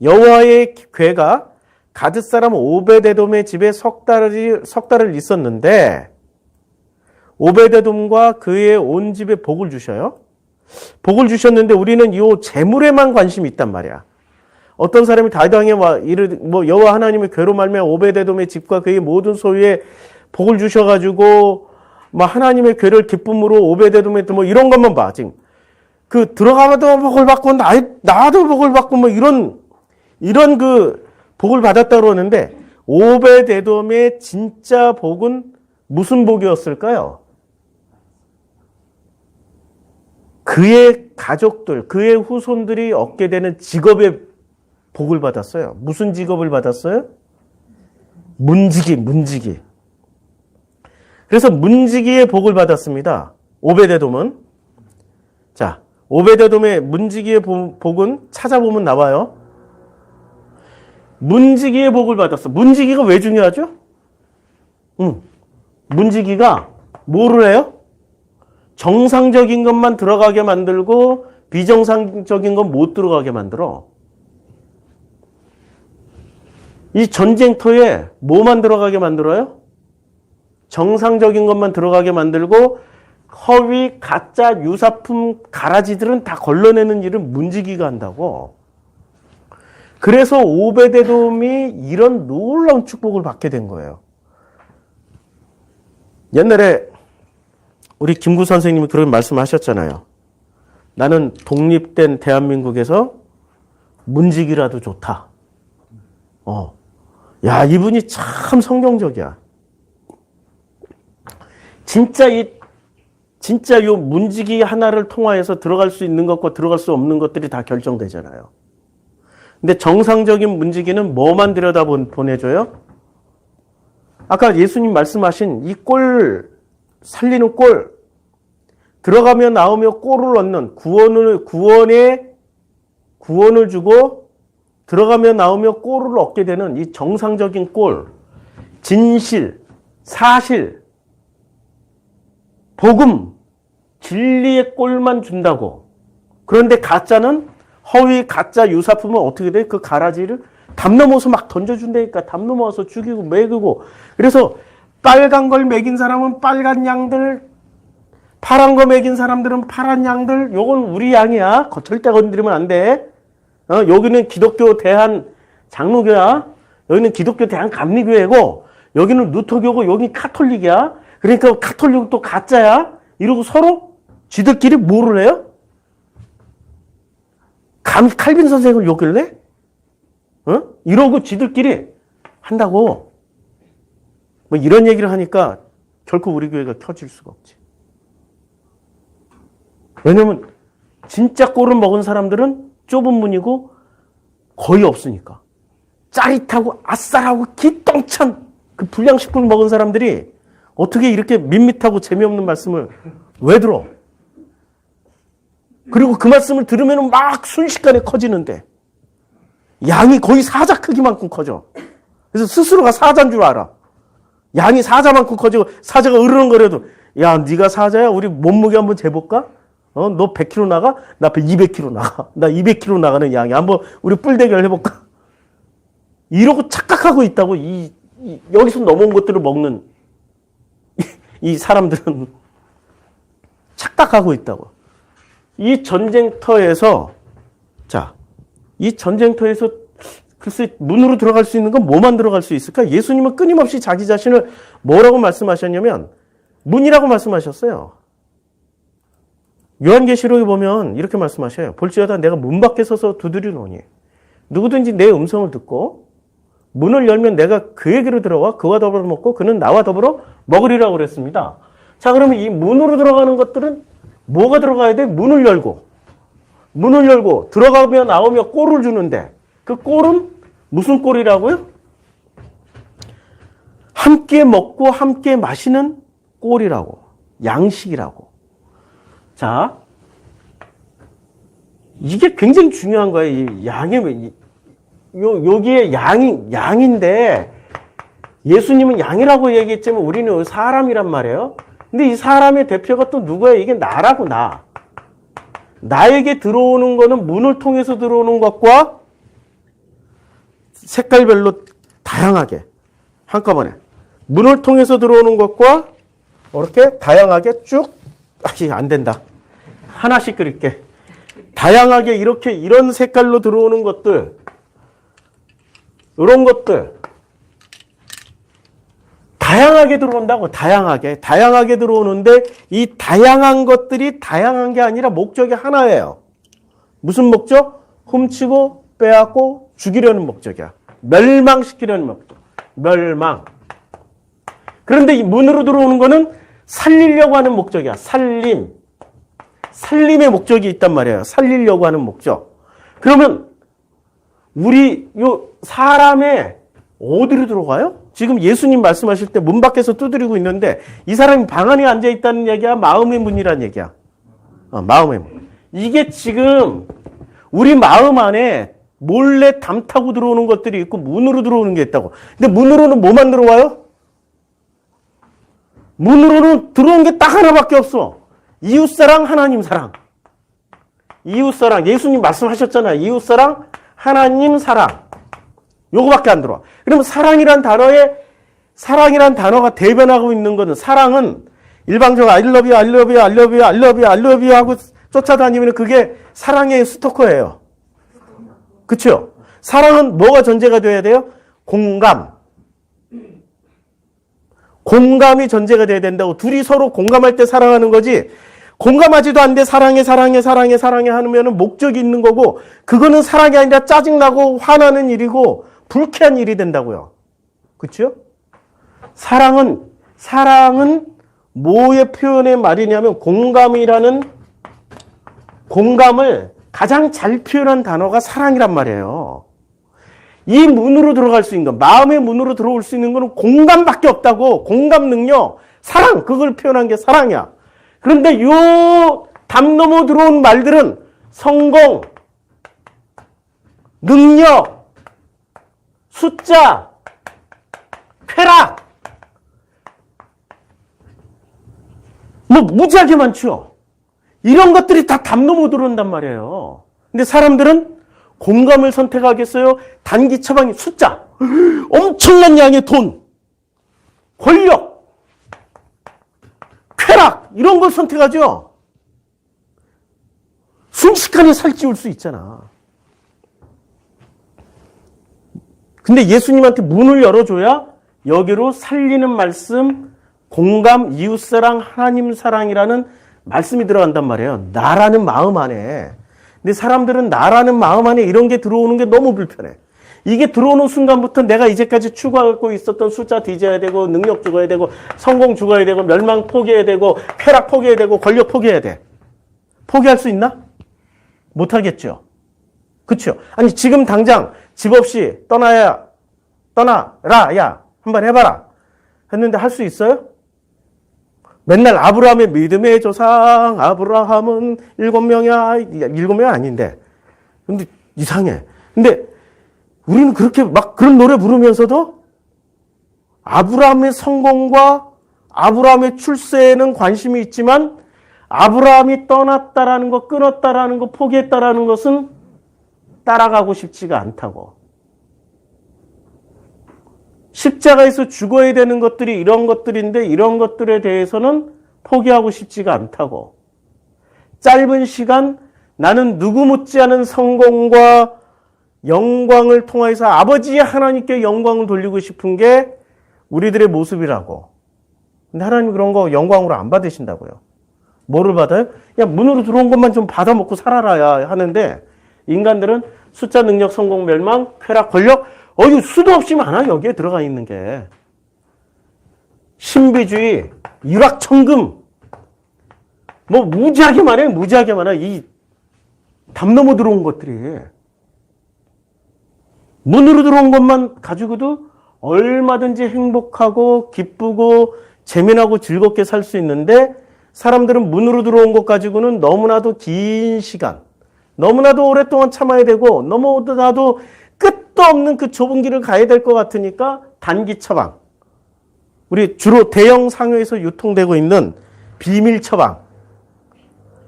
여호와의 궤가 가드 사람 오베데돔의 집에 석 달을 있었는데 오베데돔과 그의 온 집에 복을 주셔요. 복을 주셨는데 우리는 이 재물에만 관심이 있단 말이야. 어떤 사람이 다윗왕에 여호와 하나님의 궤로 말미암아 오베데돔의 집과 그의 모든 소유에 복을 주셔가지고 하나님의 궤를 기쁨으로 오베데돔에 이런 것만 봐. 지금 그 들어가도 복을 받고 나도 복을 받고 이런 그 복을 받았다고 그러는데 오베데돔의 진짜 복은 무슨 복이었을까요? 그의 가족들, 그의 후손들이 얻게 되는 직업의 복을 받았어요. 무슨 직업을 받았어요? 문지기. 그래서 문지기의 복을 받았습니다. 오베데돔은. 자, 오베데돔의 문지기의 복은 찾아보면 나와요. 문지기의 복을 받았어. 문지기가 왜 중요하죠? 문지기가 뭐를 해요? 정상적인 것만 들어가게 만들고 비정상적인 건 못 들어가게 만들어. 이 전쟁터에 뭐만 들어가게 만들어요? 정상적인 것만 들어가게 만들고 허위, 가짜, 유사품, 가라지들은 다 걸러내는 일을 문지기가 한다고. 그래서 오베데돔이 이런 놀라운 축복을 받게 된 거예요. 옛날에 우리 김구 선생님이 그런 말씀하셨잖아요. 나는 독립된 대한민국에서 문지기라도 좋다. 야, 이분이 참 성경적이야. 진짜 요 문지기 하나를 통하여서 들어갈 수 있는 것과 들어갈 수 없는 것들이 다 결정되잖아요. 근데 정상적인 문지기는 뭐만 들여다 보내줘요? 아까 예수님 말씀하신 이 꼴, 살리는 꼴, 들어가며 나오며 꼴을 얻는 구원을 주고 들어가며 나오며 꼴을 얻게 되는 이 정상적인 꼴, 진실, 사실, 복음, 진리의 꼴만 준다고. 그런데 가짜는 허위, 가짜, 유사품은 어떻게 돼? 그 가라지를 담 넘어서 막 던져준다니까. 담 넘어서 죽이고 먹이고. 그래서 빨간 걸 먹인 사람은 빨간 양들, 파란 거 먹인 사람들은 파란 양들. 요건 우리 양이야. 절대 건드리면 안 돼. 여기는 기독교 대한 장로교야. 여기는 기독교 대한 감리교회고, 여기는 루터교고, 여기 카톨릭이야. 그러니까 카톨릭은 또 가짜야. 이러고 서로 지들끼리 뭐를 해요? 감히 칼빈 선생을 욕을래? 이러고 지들끼리 한다고. 뭐 이런 얘기를 하니까 결코 우리 교회가 켜질 수가 없지. 왜냐면 진짜 꼴을 먹은 사람들은 좁은 문이고 거의 없으니까. 짜릿하고 아싸라고 기똥찬 그 불량식품을 먹은 사람들이 어떻게 이렇게 밋밋하고 재미없는 말씀을 왜 들어? 그리고 그 말씀을 들으면 막 순식간에 커지는데 양이 거의 사자 크기만큼 커져. 그래서 스스로가 사자인 줄 알아. 양이 사자만큼 커지고 사자가 으르렁거려도 야, 네가 사자야? 우리 몸무게 한번 재볼까? 너 100kg 나가? 나 200kg 나가. 나 200kg 나가는 양이. 한번 우리 뿔 대결 해볼까? 이러고 착각하고 있다고. 여기서 넘어온 것들을 먹는 이 사람들은 착각하고 있다고. 이 전쟁터에서 글쎄 문으로 들어갈 수 있는 건 뭐만 들어갈 수 있을까? 예수님은 끊임없이 자기 자신을 뭐라고 말씀하셨냐면 문이라고 말씀하셨어요. 요한계시록에 보면 이렇게 말씀하셔요. 볼지어다 내가 문 밖에 서서 두드리노니 누구든지 내 음성을 듣고 문을 열면 내가 그에게로 들어와 그와 더불어 먹고 그는 나와 더불어 먹으리라고 그랬습니다. 자, 그러면 이 문으로 들어가는 것들은 뭐가 들어가야 돼? 문을 열고 들어가며 나오며 꼴을 주는데 그 꼴은 무슨 꼴이라고요? 함께 먹고 함께 마시는 꼴이라고. 양식이라고. 자, 이게 굉장히 중요한 거예요. 이 양의 여기에 양인데 예수님은 양이라고 얘기했지만 우리는 사람이란 말이에요. 근데 이 사람의 대표가 또 누구예요? 이게 나라고, 나. 나에게 들어오는 거는 문을 통해서 들어오는 것과 색깔별로 다양하게 한꺼번에 문을 통해서 들어오는 것과 이렇게 다양하게 쭉 안 된다. 하나씩 그릴게. 다양하게 이렇게 이런 색깔로 들어오는 것들, 이런 것들 다양하게 들어온다고. 다양하게 들어오는데 이 다양한 것들이 다양한 게 아니라 목적이 하나예요. 무슨 목적? 훔치고 빼앗고 죽이려는 목적이야. 멸망시키려는 목적. 멸망. 그런데 이 문으로 들어오는 거는 살리려고 하는 목적이야. 살림의 목적이 있단 말이에요. 살리려고 하는 목적. 그러면 우리 사람의 어디로 들어가요? 지금 예수님 말씀하실 때 문 밖에서 두드리고 있는데 이 사람이 방 안에 앉아 있다는 얘기야? 마음의 문이라는 얘기야? 마음의 문. 이게 지금 우리 마음 안에 몰래 담 타고 들어오는 것들이 있고 문으로 들어오는 게 있다고. 근데 문으로는 뭐만 들어와요? 문으로는 들어온 게 딱 하나밖에 없어. 이웃사랑, 하나님 사랑. 이웃사랑. 예수님 말씀하셨잖아요. 이웃사랑, 하나님 사랑. 요거밖에 안 들어와. 그러면 사랑이란 단어가 대변하고 있는 것은, 사랑은 일방적으로 I love you, I love you, I love you, I love you, I love you 하고 쫓아다니면 그게 사랑의 스토커예요. 그쵸? 사랑은 뭐가 전제가 돼야 돼요? 공감. 공감이 전제가 돼야 된다고. 둘이 서로 공감할 때 사랑하는 거지. 공감하지도 않는데 사랑해 하면은 목적이 있는 거고, 그거는 사랑이 아니라 짜증나고 화나는 일이고 불쾌한 일이 된다고요. 그렇죠? 사랑은 뭐의 표현의 말이냐면 공감을 가장 잘 표현한 단어가 사랑이란 말이에요. 이 문으로 들어갈 수 있는 거, 마음의 문으로 들어올 수 있는 거는 공감밖에 없다고. 공감 능력, 사랑, 그걸 표현한 게 사랑이야. 그런데 요 담 넘어 들어온 말들은 성공, 능력, 숫자, 쾌락, 뭐 무지하게 많죠. 이런 것들이 다 담 넘어 들어온단 말이에요. 근데 사람들은 공감을 선택하겠어요? 단기 처방이 숫자, 엄청난 양의 돈, 권력, 쾌락, 이런 걸 선택하죠. 순식간에 살찌울 수 있잖아. 근데 예수님한테 문을 열어줘야 여기로 살리는 말씀, 공감, 이웃사랑, 하나님 사랑이라는 말씀이 들어간단 말이에요. 나라는 마음 안에. 근데 사람들은 나라는 마음 안에 이런 게 들어오는 게 너무 불편해. 이게 들어오는 순간부터 내가 이제까지 추구하고 있었던 숫자 뒤져야 되고, 능력 죽어야 되고, 성공 죽어야 되고, 멸망 포기해야 되고, 쾌락 포기해야 되고, 권력 포기해야 돼. 포기할 수 있나? 못하겠죠. 그쵸? 아니, 지금 당장 집 없이 떠나라, 야, 한번 해봐라. 했는데 할 수 있어요? 맨날 아브라함의 믿음의 조상, 아브라함은 7명이야. 7명 아닌데. 근데 이상해. 근데 우리는 그렇게 막 그런 노래 부르면서도 아브라함의 성공과 아브라함의 출세에는 관심이 있지만 아브라함이 떠났다라는 거, 끊었다라는 거, 포기했다라는 것은 따라가고 싶지가 않다고. 십자가에서 죽어야 되는 것들이 이런 것들인데 이런 것들에 대해서는 포기하고 싶지가 않다고. 짧은 시간 나는 누구 못지않은 성공과 영광을 통해서 아버지 하나님께 영광을 돌리고 싶은 게 우리들의 모습이라고. 근데 하나님 그런 거 영광으로 안 받으신다고요. 뭐를 받아요? 그냥 문으로 들어온 것만 좀 받아먹고 살아라야 하는데 인간들은 숫자, 능력, 성공, 멸망, 쾌락, 권력, 이거 수도 없이 많아, 여기에 들어가 있는 게. 신비주의, 일확천금, 뭐 무지하게 많아. 이 담 넘어 들어온 것들이. 문으로 들어온 것만 가지고도 얼마든지 행복하고 기쁘고 재미나고 즐겁게 살 수 있는데 사람들은 문으로 들어온 것 가지고는 너무나도 긴 시간, 너무나도 오랫동안 참아야 되고 너무나도 끝도 없는 그 좁은 길을 가야 될 것 같으니까 단기 처방. 우리 주로 대형 상회에서 유통되고 있는 비밀 처방.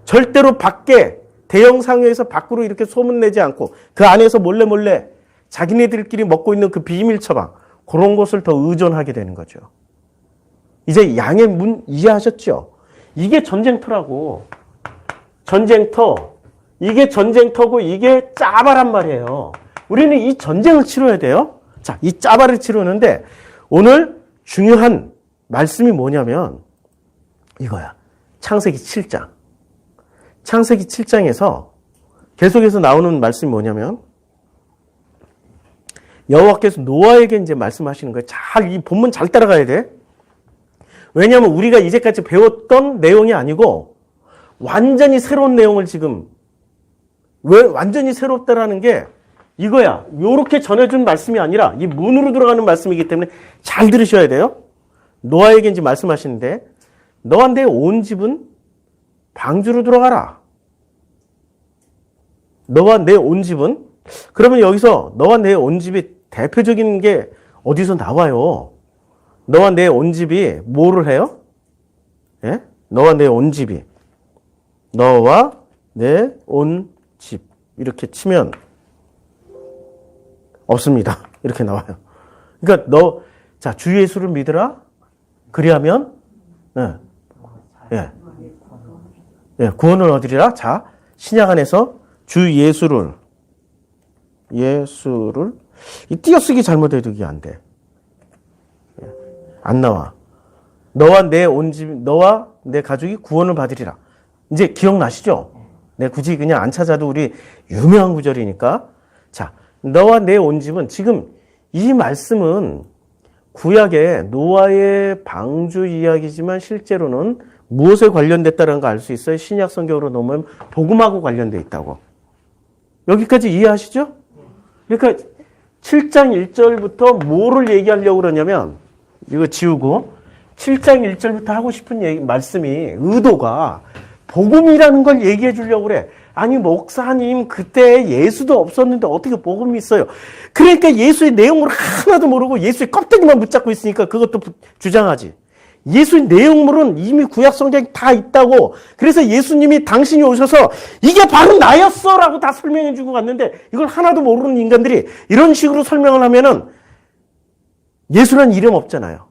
절대로 대형 상회에서 밖으로 이렇게 소문내지 않고 그 안에서 몰래 자기네들끼리 먹고 있는 그 비밀 처방. 그런 것을 더 의존하게 되는 거죠. 이제 양의 문 이해하셨죠? 이게 전쟁터라고. 전쟁터. 이게 전쟁터고 이게 짜바란 말이에요. 우리는 이 전쟁을 치러야 돼요. 자, 이 짜바를 치르는데 오늘 중요한 말씀이 뭐냐면 이거야. 창세기 7장. 창세기 7장에서 계속해서 나오는 말씀이 뭐냐면 여호와께서 노아에게 이제 말씀하시는 거예요. 이 본문 잘 따라가야 돼. 왜냐하면 우리가 이제까지 배웠던 내용이 아니고 완전히 새로운 내용을 지금 왜 완전히 새롭다라는 게 이거야. 요렇게 전해준 말씀이 아니라 이 문으로 들어가는 말씀이기 때문에 잘 들으셔야 돼요. 노아에게 이제 말씀하시는데 너와 내 온 집은 방주로 들어가라. 너와 내 온 집은 그러면 여기서 너와 내 온 집이 대표적인 게 어디서 나와요? 너와 내 온 집이 뭐를 해요? 예? 너와 내 온 집이 너와 내 온 집. 이렇게 치면 없습니다. 이렇게 나와요. 그러니까 자, 주 예수를 믿으라. 그리하면, 구원을 얻으리라. 자, 신약 안에서 주 예수를, 이 띄어쓰기 잘못해도 이게 안 돼. 안 나와. 너와 내 온 집, 너와 내 가족이 구원을 받으리라. 이제 기억나시죠? 네, 굳이 그냥 안 찾아도 우리 유명한 구절이니까. 자, 너와 내 온 집은 지금 이 말씀은 구약의 노아의 방주 이야기지만 실제로는 무엇에 관련됐다는 거 알 수 있어요? 신약 성경으로 넘으면 복음하고 관련돼 있다고. 여기까지 이해하시죠? 그러니까 7장 1절부터 뭐를 얘기하려고 그러냐면 이거 지우고 7장 1절부터 하고 싶은 말씀이 의도가 복음이라는 걸 얘기해 주려고 그래. 아니 목사님 그때 예수도 없었는데 어떻게 복음이 있어요? 그러니까 예수의 내용을 하나도 모르고 예수의 껍데기만 붙잡고 있으니까 그것도 주장하지. 예수의 내용물은 이미 구약 성경에 다 있다고. 그래서 예수님이 당신이 오셔서 이게 바로 나였어 라고 다 설명해 주고 갔는데 이걸 하나도 모르는 인간들이 이런 식으로 설명을 하면은 예수라는 이름 없잖아요.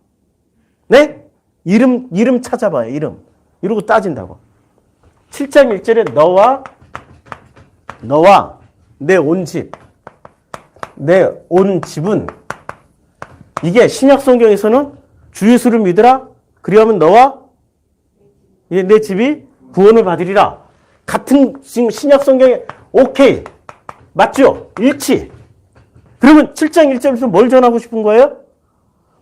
네? 이름 찾아봐요. 이름. 이러고 따진다고. 7장 1절에 너와 내 온 집, 내 온 집은 이게 신약 성경에서는 주 예수를 믿으라. 그리하면 너와 내 집이 구원을 받으리라. 같은 지금 신약 성경에 오케이. 맞죠? 일치. 그러면 7장 1절에서 뭘 전하고 싶은 거예요?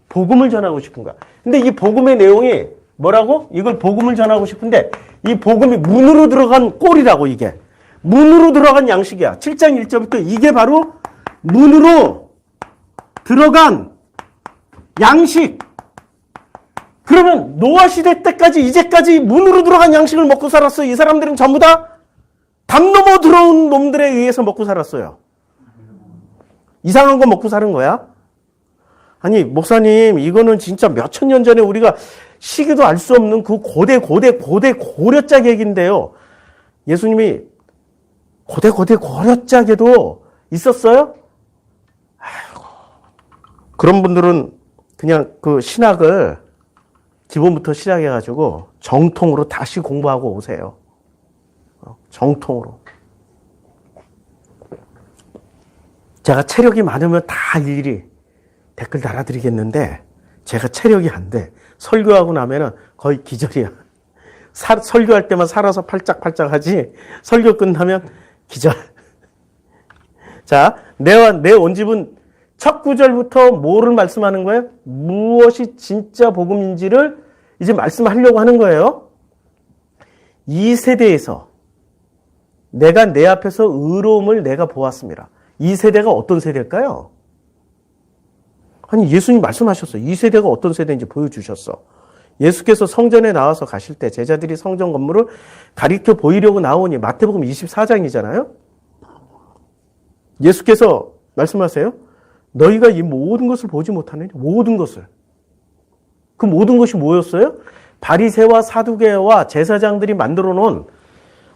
복음을 전하고 싶은 거야. 근데 이 복음의 내용이 뭐라고? 이걸 복음을 전하고 싶은데 이 복음이 문으로 들어간 꼴이라고 이게. 문으로 들어간 양식이야. 7장 1절부터 이게 바로 문으로 들어간 양식. 그러면 노아 시대 때까지 이제까지 문으로 들어간 양식을 먹고 살았어요. 이 사람들은 전부 다 담 넘어 들어온 놈들에 의해서 먹고 살았어요. 이상한 거 먹고 사는 거야. 아니 목사님 이거는 진짜 몇천 년 전에 우리가 시기도 알 수 없는 그 고려짝 얘기인데요. 예수님이 고려짝에도 있었어요? 아이고, 그런 분들은 그냥 그 신학을 기본부터 시작해가지고 정통으로 다시 공부하고 오세요. 정통으로. 제가 체력이 많으면 다 일일이 댓글 달아드리겠는데 제가 체력이 안 돼. 설교하고 나면은 거의 기절이야. 설교할 때만 살아서 팔짝팔짝 하지 설교 끝나면 기절. 자, 내 온 집은 첫 구절부터 뭐를 말씀하는 거예요? 무엇이 진짜 복음인지를 이제 말씀하려고 하는 거예요. 이 세대에서 내가 내 앞에서 의로움을 내가 보았습니다. 이 세대가 어떤 세대일까요? 아니 예수님 말씀하셨어요. 이 세대가 어떤 세대인지 보여주셨어. 예수께서 성전에 나와서 가실 때 제자들이 성전 건물을 가리켜 보이려고 나오니 마태복음 24장이잖아요. 예수께서 말씀하세요. 너희가 이 모든 것을 보지 못하느냐? 모든 것을. 그 모든 것이 뭐였어요? 바리새와 사두개와 제사장들이 만들어 놓은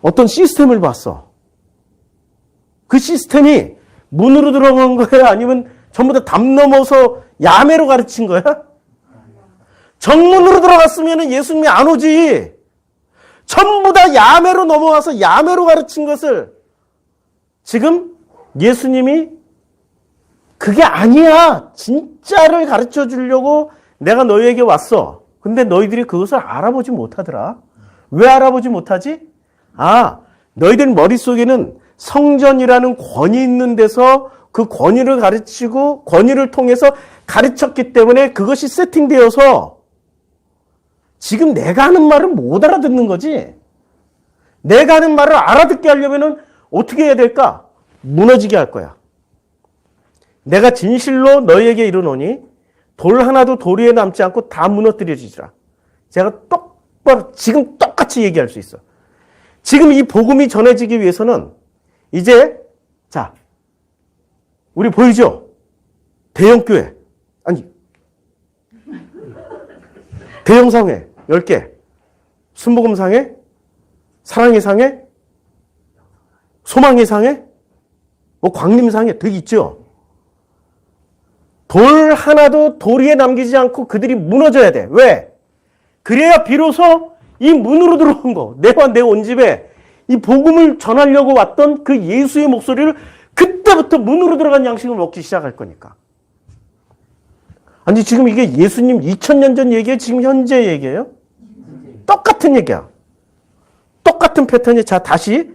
어떤 시스템을 봤어. 그 시스템이 문으로 들어간 거야? 아니면 전부 다 담 넘어서 야매로 가르친 거야? 정문으로 들어갔으면 예수님이 안 오지. 전부 다 야매로 넘어와서 야매로 가르친 것을 지금 예수님이 그게 아니야. 진짜를 가르쳐 주려고 내가 너희에게 왔어. 근데 너희들이 그것을 알아보지 못하더라. 왜 알아보지 못하지? 너희들 머릿속에는 성전이라는 권위 있는 데서 그 권위를 가르치고 권위를 통해서 가르쳤기 때문에 그것이 세팅되어서 지금 내가 하는 말을 못 알아듣는 거지. 내가 하는 말을 알아듣게 하려면 어떻게 해야 될까? 무너지게 할 거야. 내가 진실로 너희에게 이르노니 돌 하나도 돌 위에 남지 않고 다 무너뜨려지리라. 제가 똑바로 지금 똑같이 얘기할 수 있어. 지금 이 복음이 전해지기 위해서는 이제 자 우리 보이죠? 대형교회 아니 대형상회 10개 순복음상회 사랑의 상회 소망의 상에? 광림상에 득 있죠? 돌 하나도 도리에 남기지 않고 그들이 무너져야 돼. 왜? 그래야 비로소 이 문으로 들어온 거, 내와 내 온 집에 이 복음을 전하려고 왔던 그 예수의 목소리를 그때부터 문으로 들어간 양식을 먹기 시작할 거니까. 아니, 지금 이게 예수님 2000년 전 얘기예요? 지금 현재 얘기예요? 똑같은 얘기야. 똑같은 패턴이. 자, 다시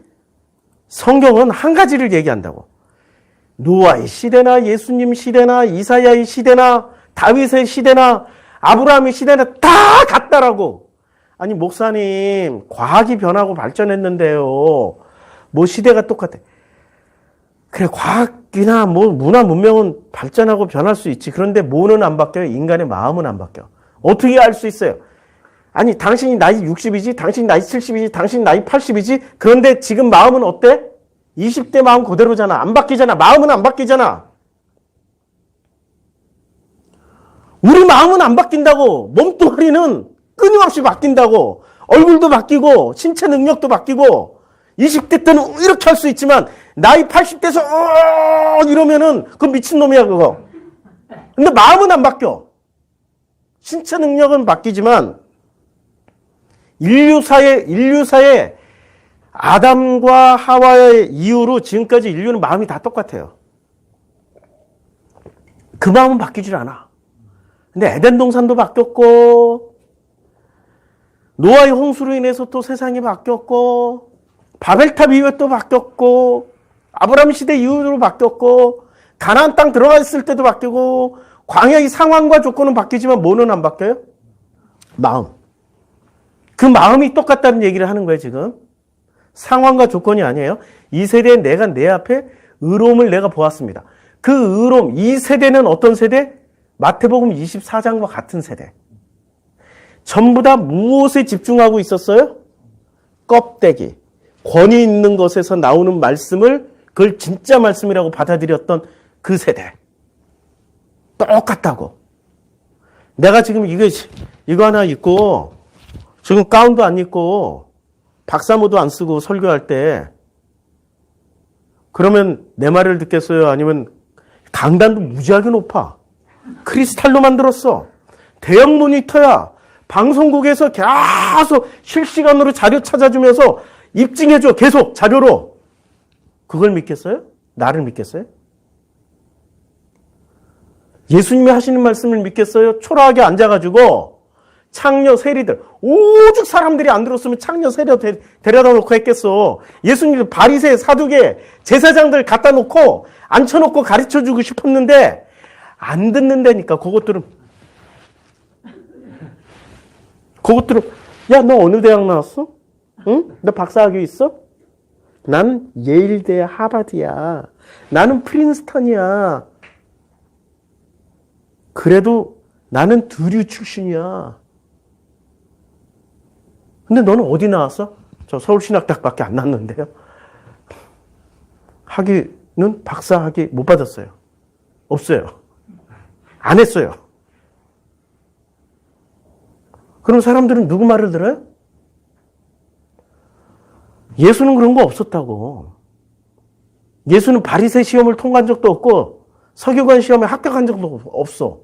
성경은 한 가지를 얘기한다고. 노아의 시대나 예수님 시대나 이사야의 시대나 다윗의 시대나 아브라함의 시대나 다 같다라고. 아니, 목사님, 과학이 변하고 발전했는데요. 뭐 시대가 똑같아. 그래, 과학이나 뭐 문화 문명은 발전하고 변할 수 있지. 그런데 뭐는 안 바뀌어요? 인간의 마음은 안 바뀌어. 어떻게 알 수 있어요? 아니, 당신이 나이 60이지, 당신이 나이 70이지, 당신이 나이 80이지. 그런데 지금 마음은 어때? 20대 마음 그대로잖아. 안 바뀌잖아. 마음은 안 바뀌잖아. 우리 마음은 안 바뀐다고. 몸뚱아리는 끊임없이 바뀐다고. 얼굴도 바뀌고 신체 능력도 바뀌고 20대 때는 이렇게 할 수 있지만 나이 80대에서 이러면은 그건 미친놈이야 그거. 근데 마음은 안 바뀌어. 신체 능력은 바뀌지만 인류사의 아담과 하와의 이후로 지금까지 인류는 마음이 다 똑같아요. 그 마음은 바뀌질 않아. 근데 에덴 동산도 바뀌었고 노아의 홍수로 인해서 또 세상이 바뀌었고 바벨탑 이후에 또 바뀌었고 아브라함 시대 이후로 바뀌었고 가나안 땅 들어가 있을 때도 바뀌고 광야의 상황과 조건은 바뀌지만 뭐는 안 바뀌어요? 마음. 그 마음이 똑같다는 얘기를 하는 거예요 지금. 상황과 조건이 아니에요. 이 세대에 내가 내 앞에 의로움을 내가 보았습니다. 그 의로움, 이 세대는 어떤 세대? 마태복음 24장과 같은 세대. 전부 다 무엇에 집중하고 있었어요? 껍데기. 권위 있는 것에서 나오는 말씀을 그걸 진짜 말씀이라고 받아들였던 그 세대. 똑같다고. 내가 지금 이거 하나 입고 지금 가운도 안 입고 박사모도 안 쓰고 설교할 때 그러면 내 말을 듣겠어요? 아니면 강단도 무지하게 높아. 크리스탈로 만들었어. 대형 모니터야. 방송국에서 계속 실시간으로 자료 찾아주면서 입증해줘. 계속 자료로. 그걸 믿겠어요? 나를 믿겠어요? 예수님이 하시는 말씀을 믿겠어요? 초라하게 앉아가지고 창녀 세리들 오죽 사람들이 안 들었으면 창녀 세리 데려다 놓고 했겠어. 예수님 바리새 사두개 제사장들 갖다 놓고 앉혀놓고 가르쳐주고 싶었는데 안 듣는다니까. 그것들은 야, 너 어느 대학 나왔어? 응? 너 박사학위 있어? 난 예일대 하버드야. 나는 프린스턴이야. 그래도 나는 두류 출신이야. 근데 너는 어디 나왔어? 저 서울신학대학밖에 안 나왔는데요. 학위는 박사 학위 못 받았어요. 없어요. 안 했어요. 그럼 사람들은 누구 말을 들어요? 예수는 그런 거 없었다고. 예수는 바리새 시험을 통과한 적도 없고 서기관 시험에 합격한 적도 없어.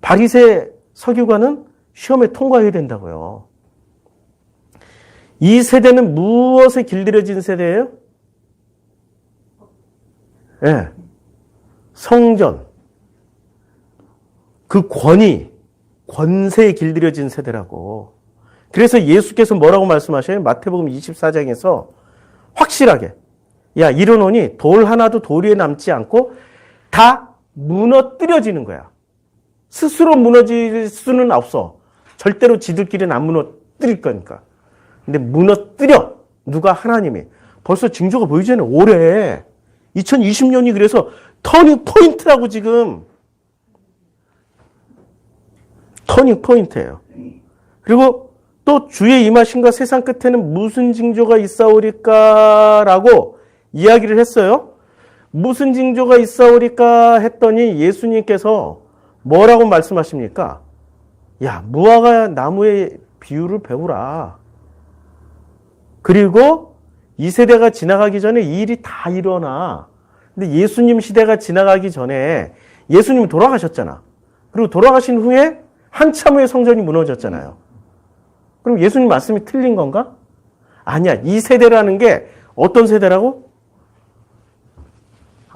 바리새 서기관은 시험에 통과해야 된다고요. 이 세대는 무엇에 길들여진 세대예요? 예. 네. 성전. 그 권세에 길들여진 세대라고. 그래서 예수께서 뭐라고 말씀하셔요? 마태복음 24장에서 확실하게. 야, 이르노니 돌 하나도 도리에 남지 않고 다 무너뜨려지는 거야. 스스로 무너질 수는 없어. 절대로 지들끼리는 안 무너뜨릴 거니까. 근데 무너뜨려. 누가? 하나님이. 벌써 징조가 보이잖아요. 올해 2020년이 그래서 터닝 포인트라고 지금. 터닝 포인트예요. 그리고 또 주의 임하심과 세상 끝에는 무슨 징조가 있사오리까라고 이야기를 했어요. 무슨 징조가 있사오리까 했더니 예수님께서 뭐라고 말씀하십니까? 야, 무화과 나무의 비유를 배우라. 그리고 이 세대가 지나가기 전에 이 일이 다 일어나. 근데 예수님 시대가 지나가기 전에 예수님이 돌아가셨잖아. 그리고 돌아가신 후에 한참 후에 성전이 무너졌잖아요. 그럼 예수님 말씀이 틀린 건가? 아니야. 이 세대라는 게 어떤 세대라고?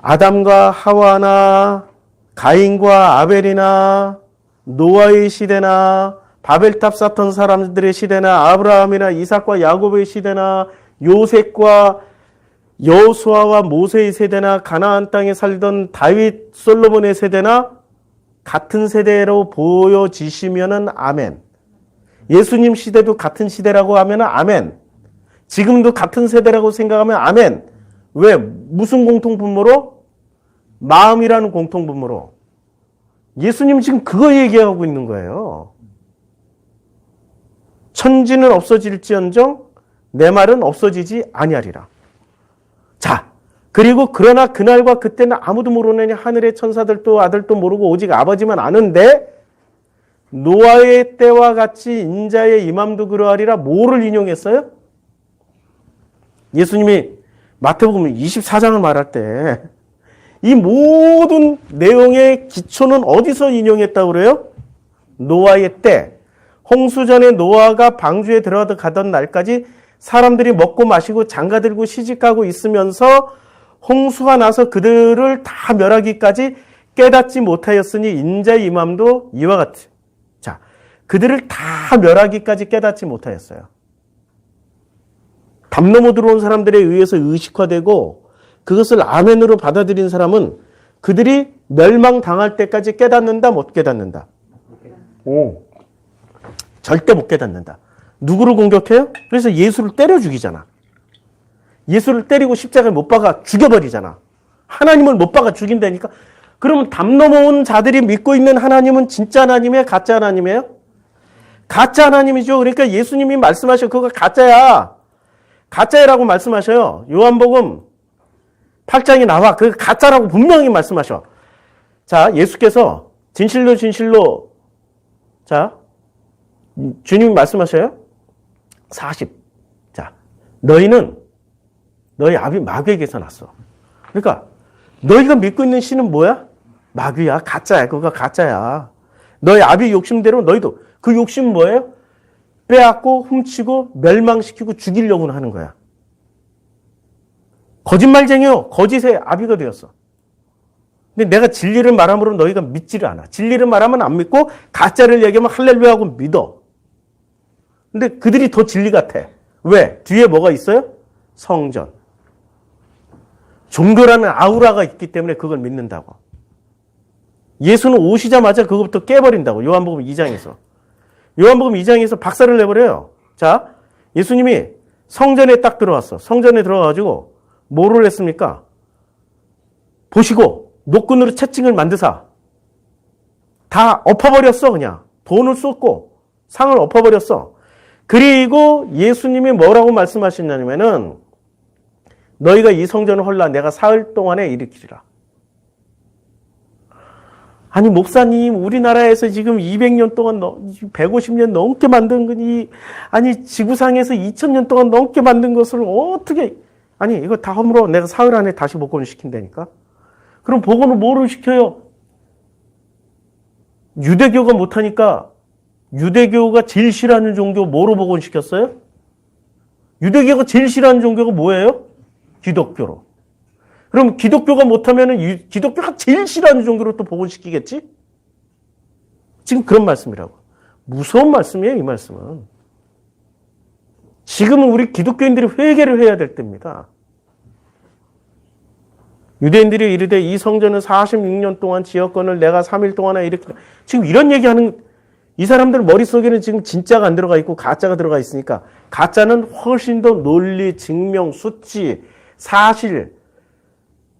아담과 하와나 가인과 아벨이나 노아의 시대나 바벨탑 쌓던 사람들의 시대나 아브라함이나 이삭과 야곱의 시대나 요셉과 여호수아와 모세의 세대나 가나안 땅에 살던 다윗 솔로몬의 세대나 같은 세대로 보여지시면은 아멘. 예수님 시대도 같은 시대라고 하면은 아멘. 지금도 같은 세대라고 생각하면 아멘. 왜? 무슨 공통분모로? 마음이라는 공통분모로. 예수님 지금 그거 얘기하고 있는 거예요. 천지는 없어질지언정 내 말은 없어지지 아니하리라. 자, 그리고 그러나 그날과 그때는 아무도 모르느니 하늘의 천사들도 아들도 모르고 오직 아버지만 아는데 노아의 때와 같이 인자의 임함도 그러하리라. 뭐를 인용했어요? 예수님이 마태복음 24장을 말할 때 이 모든 내용의 기초는 어디서 인용했다고 그래요? 노아의 때. 홍수전에 노아가 방주에 들어가던 날까지 사람들이 먹고 마시고 장가들고 시집가고 있으면서 홍수가 나서 그들을 다 멸하기까지 깨닫지 못하였으니 인자의 임함도 이와 같이. 자, 그들을 다 멸하기까지 깨닫지 못하였어요. 담 넘어 들어온 사람들에 의해서 의식화되고 그것을 아멘으로 받아들인 사람은 그들이 멸망당할 때까지 깨닫는다, 못 깨닫는다? 오, 절대 못 깨닫는다. 누구를 공격해요? 그래서 예수를 때려 죽이잖아. 예수를 때리고 십자가에 못 박아 죽여버리잖아. 하나님을 못 박아 죽인다니까. 그러면 담 넘어온 자들이 믿고 있는 하나님은 진짜 하나님이에요? 가짜 하나님이에요? 가짜 하나님이죠. 그러니까 예수님이 말씀하셔. 그거 가짜야. 가짜라고 말씀하셔요. 요한복음 8장에 나와. 그 가짜라고 분명히 말씀하셔. 자, 예수께서 진실로 진실로 자, 주님이 말씀하셔요. 40. 자, 너희는 너희 아비 마귀에게서 났어. 그러니까 너희가 믿고 있는 신은 뭐야? 마귀야. 가짜야. 그거 가짜야. 너희 아비 욕심대로 너희도 그 욕심은 뭐예요? 빼앗고 훔치고 멸망시키고 죽이려고 하는 거야. 거짓말쟁이요. 거짓의 아비가 되었어. 근데 내가 진리를 말함으로 너희가 믿지를 않아. 진리를 말하면 안 믿고 가짜를 얘기하면 할렐루야 하고 믿어. 근데 그들이 더 진리 같아. 왜? 뒤에 뭐가 있어요? 성전. 종교라는 아우라가 있기 때문에 그걸 믿는다고. 예수는 오시자마자 그것부터 깨버린다고. 요한복음 2장에서. 요한복음 2장에서 박살을 내버려요. 자, 예수님이 성전에 딱 들어왔어. 성전에 들어가가지고 뭐를 했습니까? 보시고 노끈으로 채찍을 만드사 다 엎어버렸어. 그냥 돈을 쏟고 상을 엎어버렸어. 그리고 예수님이 뭐라고 말씀하셨냐면은 너희가 이 성전을 헐라 내가 사흘 동안에 일으키리라. 아니 목사님 우리나라에서 지금 200년 동안 150년 넘게 만든 거니 아니 지구상에서 2000년 동안 넘게 만든 것을 어떻게 아니 이거 다 허물어 내가 사흘 안에 다시 복원을 시킨다니까. 그럼 복원을 뭐로 시켜요? 유대교가 못하니까 유대교가 제일 싫어하는 종교 뭐로 복원시켰어요? 유대교가 제일 싫어하는 종교가 뭐예요? 기독교로. 그럼 기독교가 못하면은 기독교가 제일 싫어하는 종교로 또 복원시키겠지? 지금 그런 말씀이라고. 무서운 말씀이에요, 이 말씀은. 지금은 우리 기독교인들이 회개를 해야 될 때입니다. 유대인들이 이르되 이 성전은 46년 동안 지었건을 내가 3일 동안에 이렇게 지금 이런 얘기하는 이 사람들 머릿속에는 지금 진짜가 안 들어가 있고 가짜가 들어가 있으니까 가짜는 훨씬 더 논리, 증명, 수치, 사실,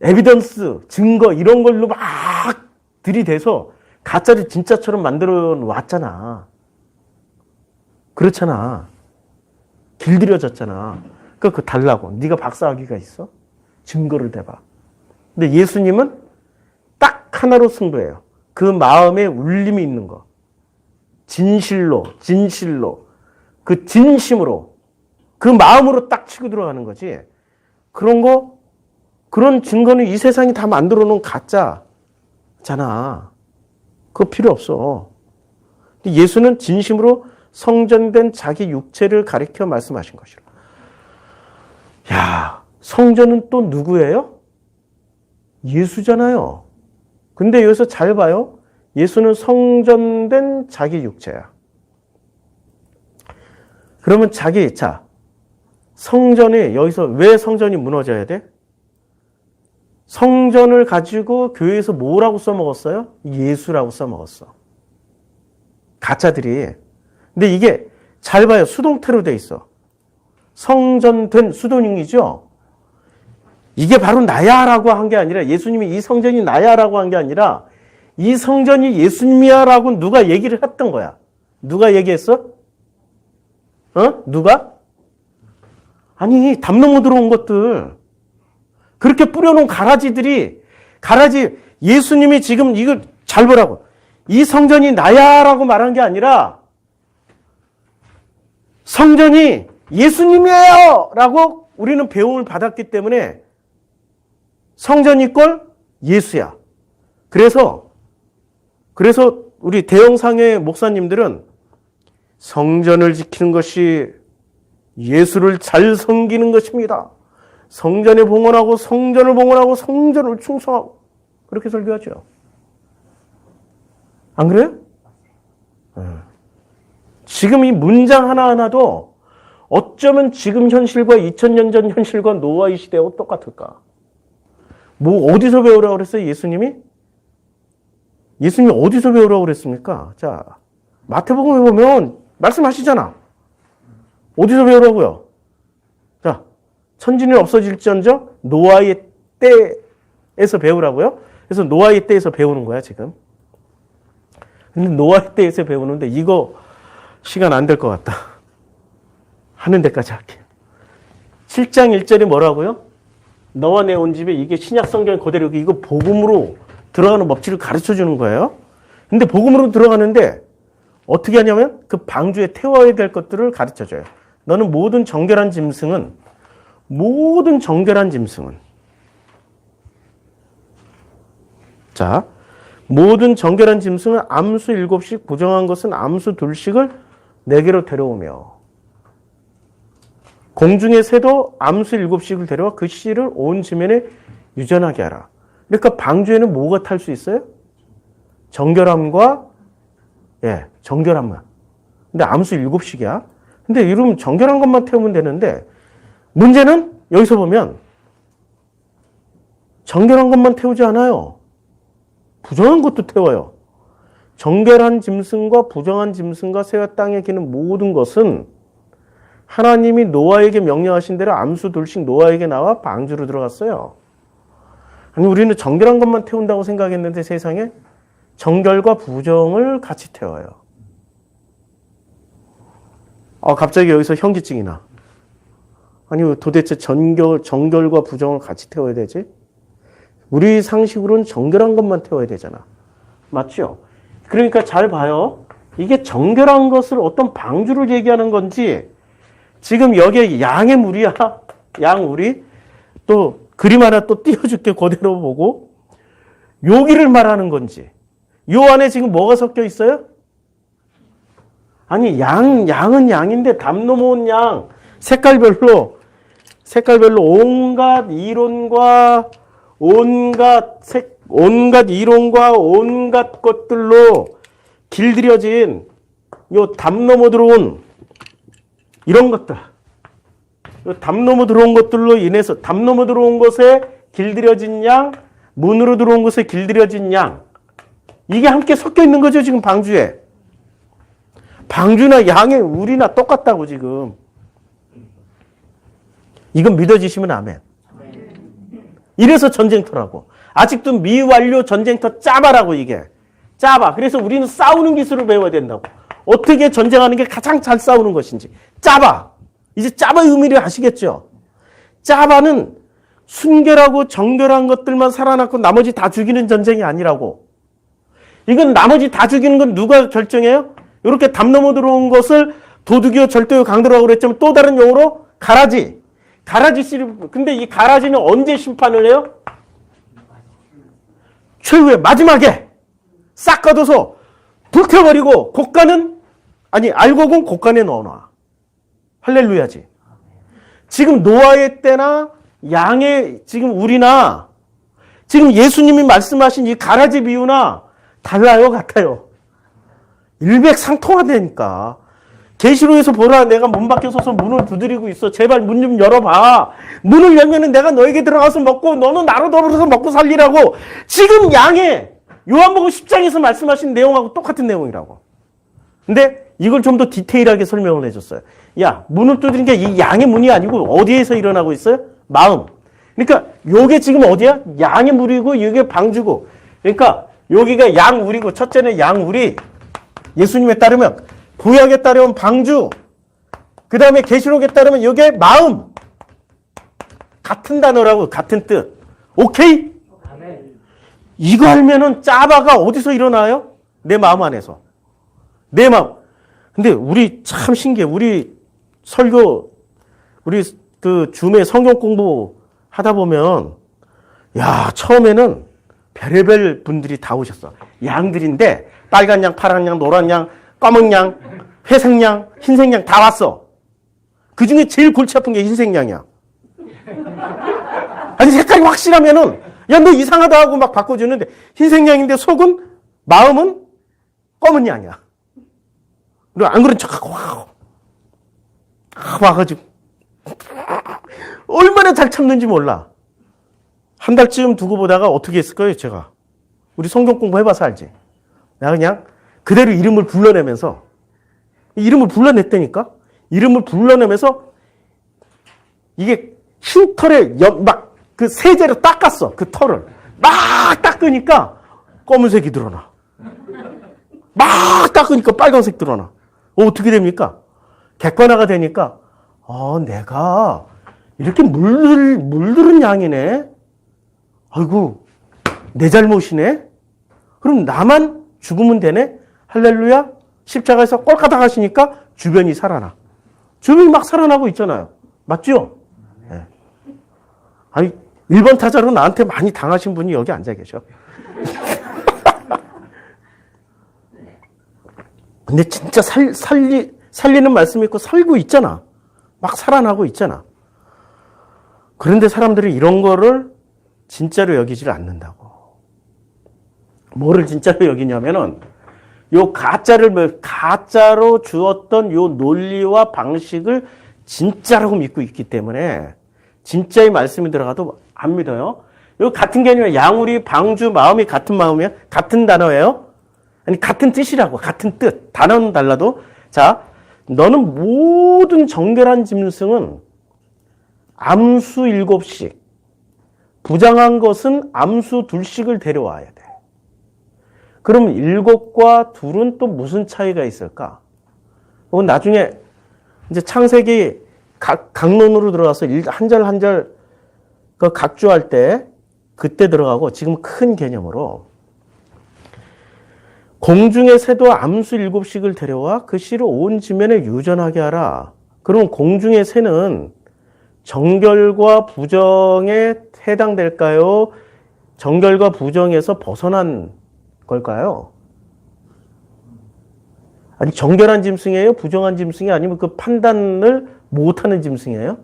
에비던스, 증거 이런 걸로 막 들이대서 가짜를 진짜처럼 만들어 왔잖아. 그렇잖아. 길들여졌잖아. 그거 달라고. 네가 박사학위가 있어? 증거를 대봐. 근데 예수님은 딱 하나로 승부해요. 그 마음에 울림이 있는 거. 진실로, 진실로, 그 진심으로, 그 마음으로 딱 치고 들어가는 거지. 그런 증거는 이 세상이 다 만들어 놓은 가짜잖아. 그거 필요 없어. 예수는 진심으로 성전된 자기 육체를 가리켜 말씀하신 것이라. 야, 성전은 또 누구예요? 예수잖아요. 근데 여기서 잘 봐요. 예수는 성전된 자기 육체야. 그러면 성전이, 여기서 왜 성전이 무너져야 돼? 성전을 가지고 교회에서 뭐라고 써먹었어요? 예수라고 써먹었어. 가짜들이. 근데 이게 잘 봐요. 수동태로 돼 있어. 성전된 수동이죠. 이게 바로 나야라고 한 게 아니라, 예수님이 이 성전이 나야라고 한 게 아니라 이 성전이 예수님이야라고 누가 얘기를 했던 거야. 누가 얘기했어? 누가? 아니, 담 넘어 들어온 것들. 그렇게 뿌려놓은 가라지, 예수님이 지금 이걸 잘 보라고. 이 성전이 나야라고 말한 게 아니라 성전이 예수님이에요! 라고 우리는 배움을 받았기 때문에 성전 이꼴 예수야. 그래서 우리 대형상의 목사님들은 성전을 지키는 것이 예수를 잘 섬기는 것입니다. 성전에 봉헌하고 성전을 봉헌하고 성전을 충성하고 그렇게 설교하죠. 안 그래요? 지금 이 문장 하나하나도 어쩌면 지금 현실과 2000년 전 현실과 노아의 시대하고 똑같을까? 뭐 어디서 배우라고 그랬어요? 예수님이 어디서 배우라고 그랬습니까? 자, 마태복음에 보면 말씀하시잖아. 어디서 배우라고요? 자, 천지는 없어질지언정 노아의 때에서 배우라고요? 그래서 노아의 때에서 배우는 거야, 지금. 근데 노아의 때에서 배우는데 이거 시간 안 될 것 같다. 하는 데까지 할게요. 7장 1절이 뭐라고요? 너와 내 온 집에 이게 신약 성경 그대로 이거 복음으로 들어가는 법칙을 가르쳐 주는 거예요. 근데 복음으로 들어가는데 어떻게 하냐면 그 방주에 태워야 될 것들을 가르쳐 줘요. 너는 모든 정결한 짐승은 자, 모든 정결한 짐승은 암수 7씩, 부정한 것은 암수 2씩을 내게로 데려오며 공중의 새도 암수 7씩을 데려와 그 씨를 온 지면에 유전하게 하라. 그러니까 방주에는 뭐가 탈 수 있어요? 정결함과 정결함만. 근데 암수 7씩이야. 근데 이러면 정결한 것만 태우면 되는데 문제는 여기서 보면 정결한 것만 태우지 않아요. 부정한 것도 태워요. 정결한 짐승과 부정한 짐승과 새와 땅에 기는 모든 것은 하나님이 노아에게 명령하신 대로 암수 2씩 노아에게 나와 방주로 들어갔어요. 아니, 우리는 정결한 것만 태운다고 생각했는데 세상에 정결과 부정을 같이 태워요. 갑자기 여기서 현기증이 나. 아니, 도대체 정결과 부정을 같이 태워야 되지? 우리 상식으로는 정결한 것만 태워야 되잖아. 맞죠? 그러니까 잘 봐요. 이게 정결한 것을 어떤 방주를 얘기하는 건지, 지금 여기에 양의 물이야. 양우리. 또 그림 하나 또 띄워줄게. 그대로 보고. 여기를 말하는 건지. 요 안에 지금 뭐가 섞여 있어요? 아니, 양은 양인데 담 넘어온 양. 색깔별로 온갖 이론과 온갖 것들로 길들여진 요 담 넘어 들어온 이런 것들. 요 담 넘어 들어온 것들로 인해서 담 넘어 들어온 것에 길들여진 양, 문으로 들어온 것에 길들여진 양. 이게 함께 섞여 있는 거죠, 지금 방주에. 방주나 양의 우리나 똑같다고 지금. 이건 믿어지시면 아멘. 이래서 전쟁터라고. 아직도 미완료 전쟁터 짜바라고 이게. 짜바. 그래서 우리는 싸우는 기술을 배워야 된다고. 어떻게 전쟁하는 게 가장 잘 싸우는 것인지. 짜바. 이제 짜바의 의미를 아시겠죠? 짜바는 순결하고 정결한 것들만 살아남고 나머지 다 죽이는 전쟁이 아니라고. 이건 나머지 다 죽이는 건 누가 결정해요? 이렇게 담 넘어 들어온 것을 도둑이요, 절도요, 강도라고 그랬지만 또 다른 용어로 가라지 가라지 씨를, 근데 이 가라지는 언제 심판을 해요? 최후의 마지막에 싹 걷어서 불태워버리고 곡간은, 아니, 알곡은 곡간에 넣어놔. 할렐루야지. 지금 노아의 때나 양의 지금 우리나 지금 예수님이 말씀하신 이 가라지 비유나 달라요, 같아요. 일맥상통하다니까. 계시록에서 보라, 내가 문 밖에 서서 문을 두드리고 있어. 제발 문 좀 열어봐. 문을 열면은 내가 너에게 들어가서 먹고 너는 나로 더불어서 먹고 살리라고. 지금 양의 요한복음 10장에서 말씀하신 내용하고 똑같은 내용이라고. 근데 이걸 좀 더 디테일하게 설명을 해줬어요. 야, 문을 두드린 게 이 양의 문이 아니고 어디에서 일어나고 있어요? 마음. 그러니까 요게 지금 어디야? 양의 물이고 이게 방주고. 그러니까 여기가 양울이고, 첫째는 양울이 예수님에 따르면, 구약에 따르면 방주, 그 다음에 계시록에 따르면 이게 마음. 같은 단어라고, 같은 뜻. 오케이? 이거 알면은 짜바가 어디서 일어나요? 내 마음 안에서. 내 마음. 근데 우리 참 신기해. 우리 설교, 우리 그 줌에 성경 공부 하다 보면, 야, 처음에는 별의별 분들이 다 오셨어. 양들인데, 빨간 양, 파란 양, 노란 양, 검은 양, 회색 양, 흰색 양 다 왔어. 그 중에 제일 골치 아픈 게 흰색 양이야. 아니, 색깔이 확실하면은, 야, 너 이상하다 하고 막 바꿔주는데, 흰색 양인데 속은, 마음은 검은 양이야. 너 안 그런 척하고, 와가지고, 얼마나 잘 참는지 몰라. 한 달쯤 두고 보다가 어떻게 했을까요, 제가? 우리 성경 공부해봐서 알지? 내가 그냥 그대로 이름을 불러내면서, 이름을 불러냈다니까? 이름을 불러내면서, 이게 흰 털에 막 그 세제로 닦았어, 그 털을. 막 닦으니까 검은색이 드러나. 막 닦으니까 빨간색 드러나. 어떻게 됩니까? 객관화가 되니까, 내가 이렇게 물들은 양이네? 아이고, 내 잘못이네? 그럼 나만 죽으면 되네? 할렐루야? 십자가에서 꼴까닥 하시니까 주변이 살아나. 주변이 막 살아나고 있잖아요. 맞죠? 네. 아니, 1번 타자로 나한테 많이 당하신 분이 여기 앉아 계셔. 근데 진짜 살리는 말씀이 있고 살고 있잖아. 막 살아나고 있잖아. 그런데 사람들이 이런 거를 진짜로 여기지를 않는다고. 뭐를 진짜로 여기냐면은, 요 가짜로 주었던 요 논리와 방식을 진짜라고 믿고 있기 때문에, 진짜의 말씀이 들어가도 안 믿어요. 요 같은 개념이에요. 양우리, 방주, 마음이 같은 마음이에요. 같은 단어예요. 아니, 같은 뜻이라고. 같은 뜻. 단어는 달라도. 자, 너는 모든 정결한 짐승은 암수 7씩, 부정한 것은 암수 2씩을 데려와야 돼. 그럼 7과 2은 또 무슨 차이가 있을까? 나중에 이제 창세기 강론으로 들어가서 한 절 한 절 그 각주할 때 그때 들어가고, 지금 큰 개념으로 공중의 새도 암수 7씩을 데려와 그 씨를 온 지면에 유전하게 하라. 그럼 공중의 새는 정결과 부정에 해당될까요? 정결과 부정에서 벗어난 걸까요? 아니, 정결한 짐승이에요? 부정한 짐승이 아니면 그 판단을 못하는 짐승이에요?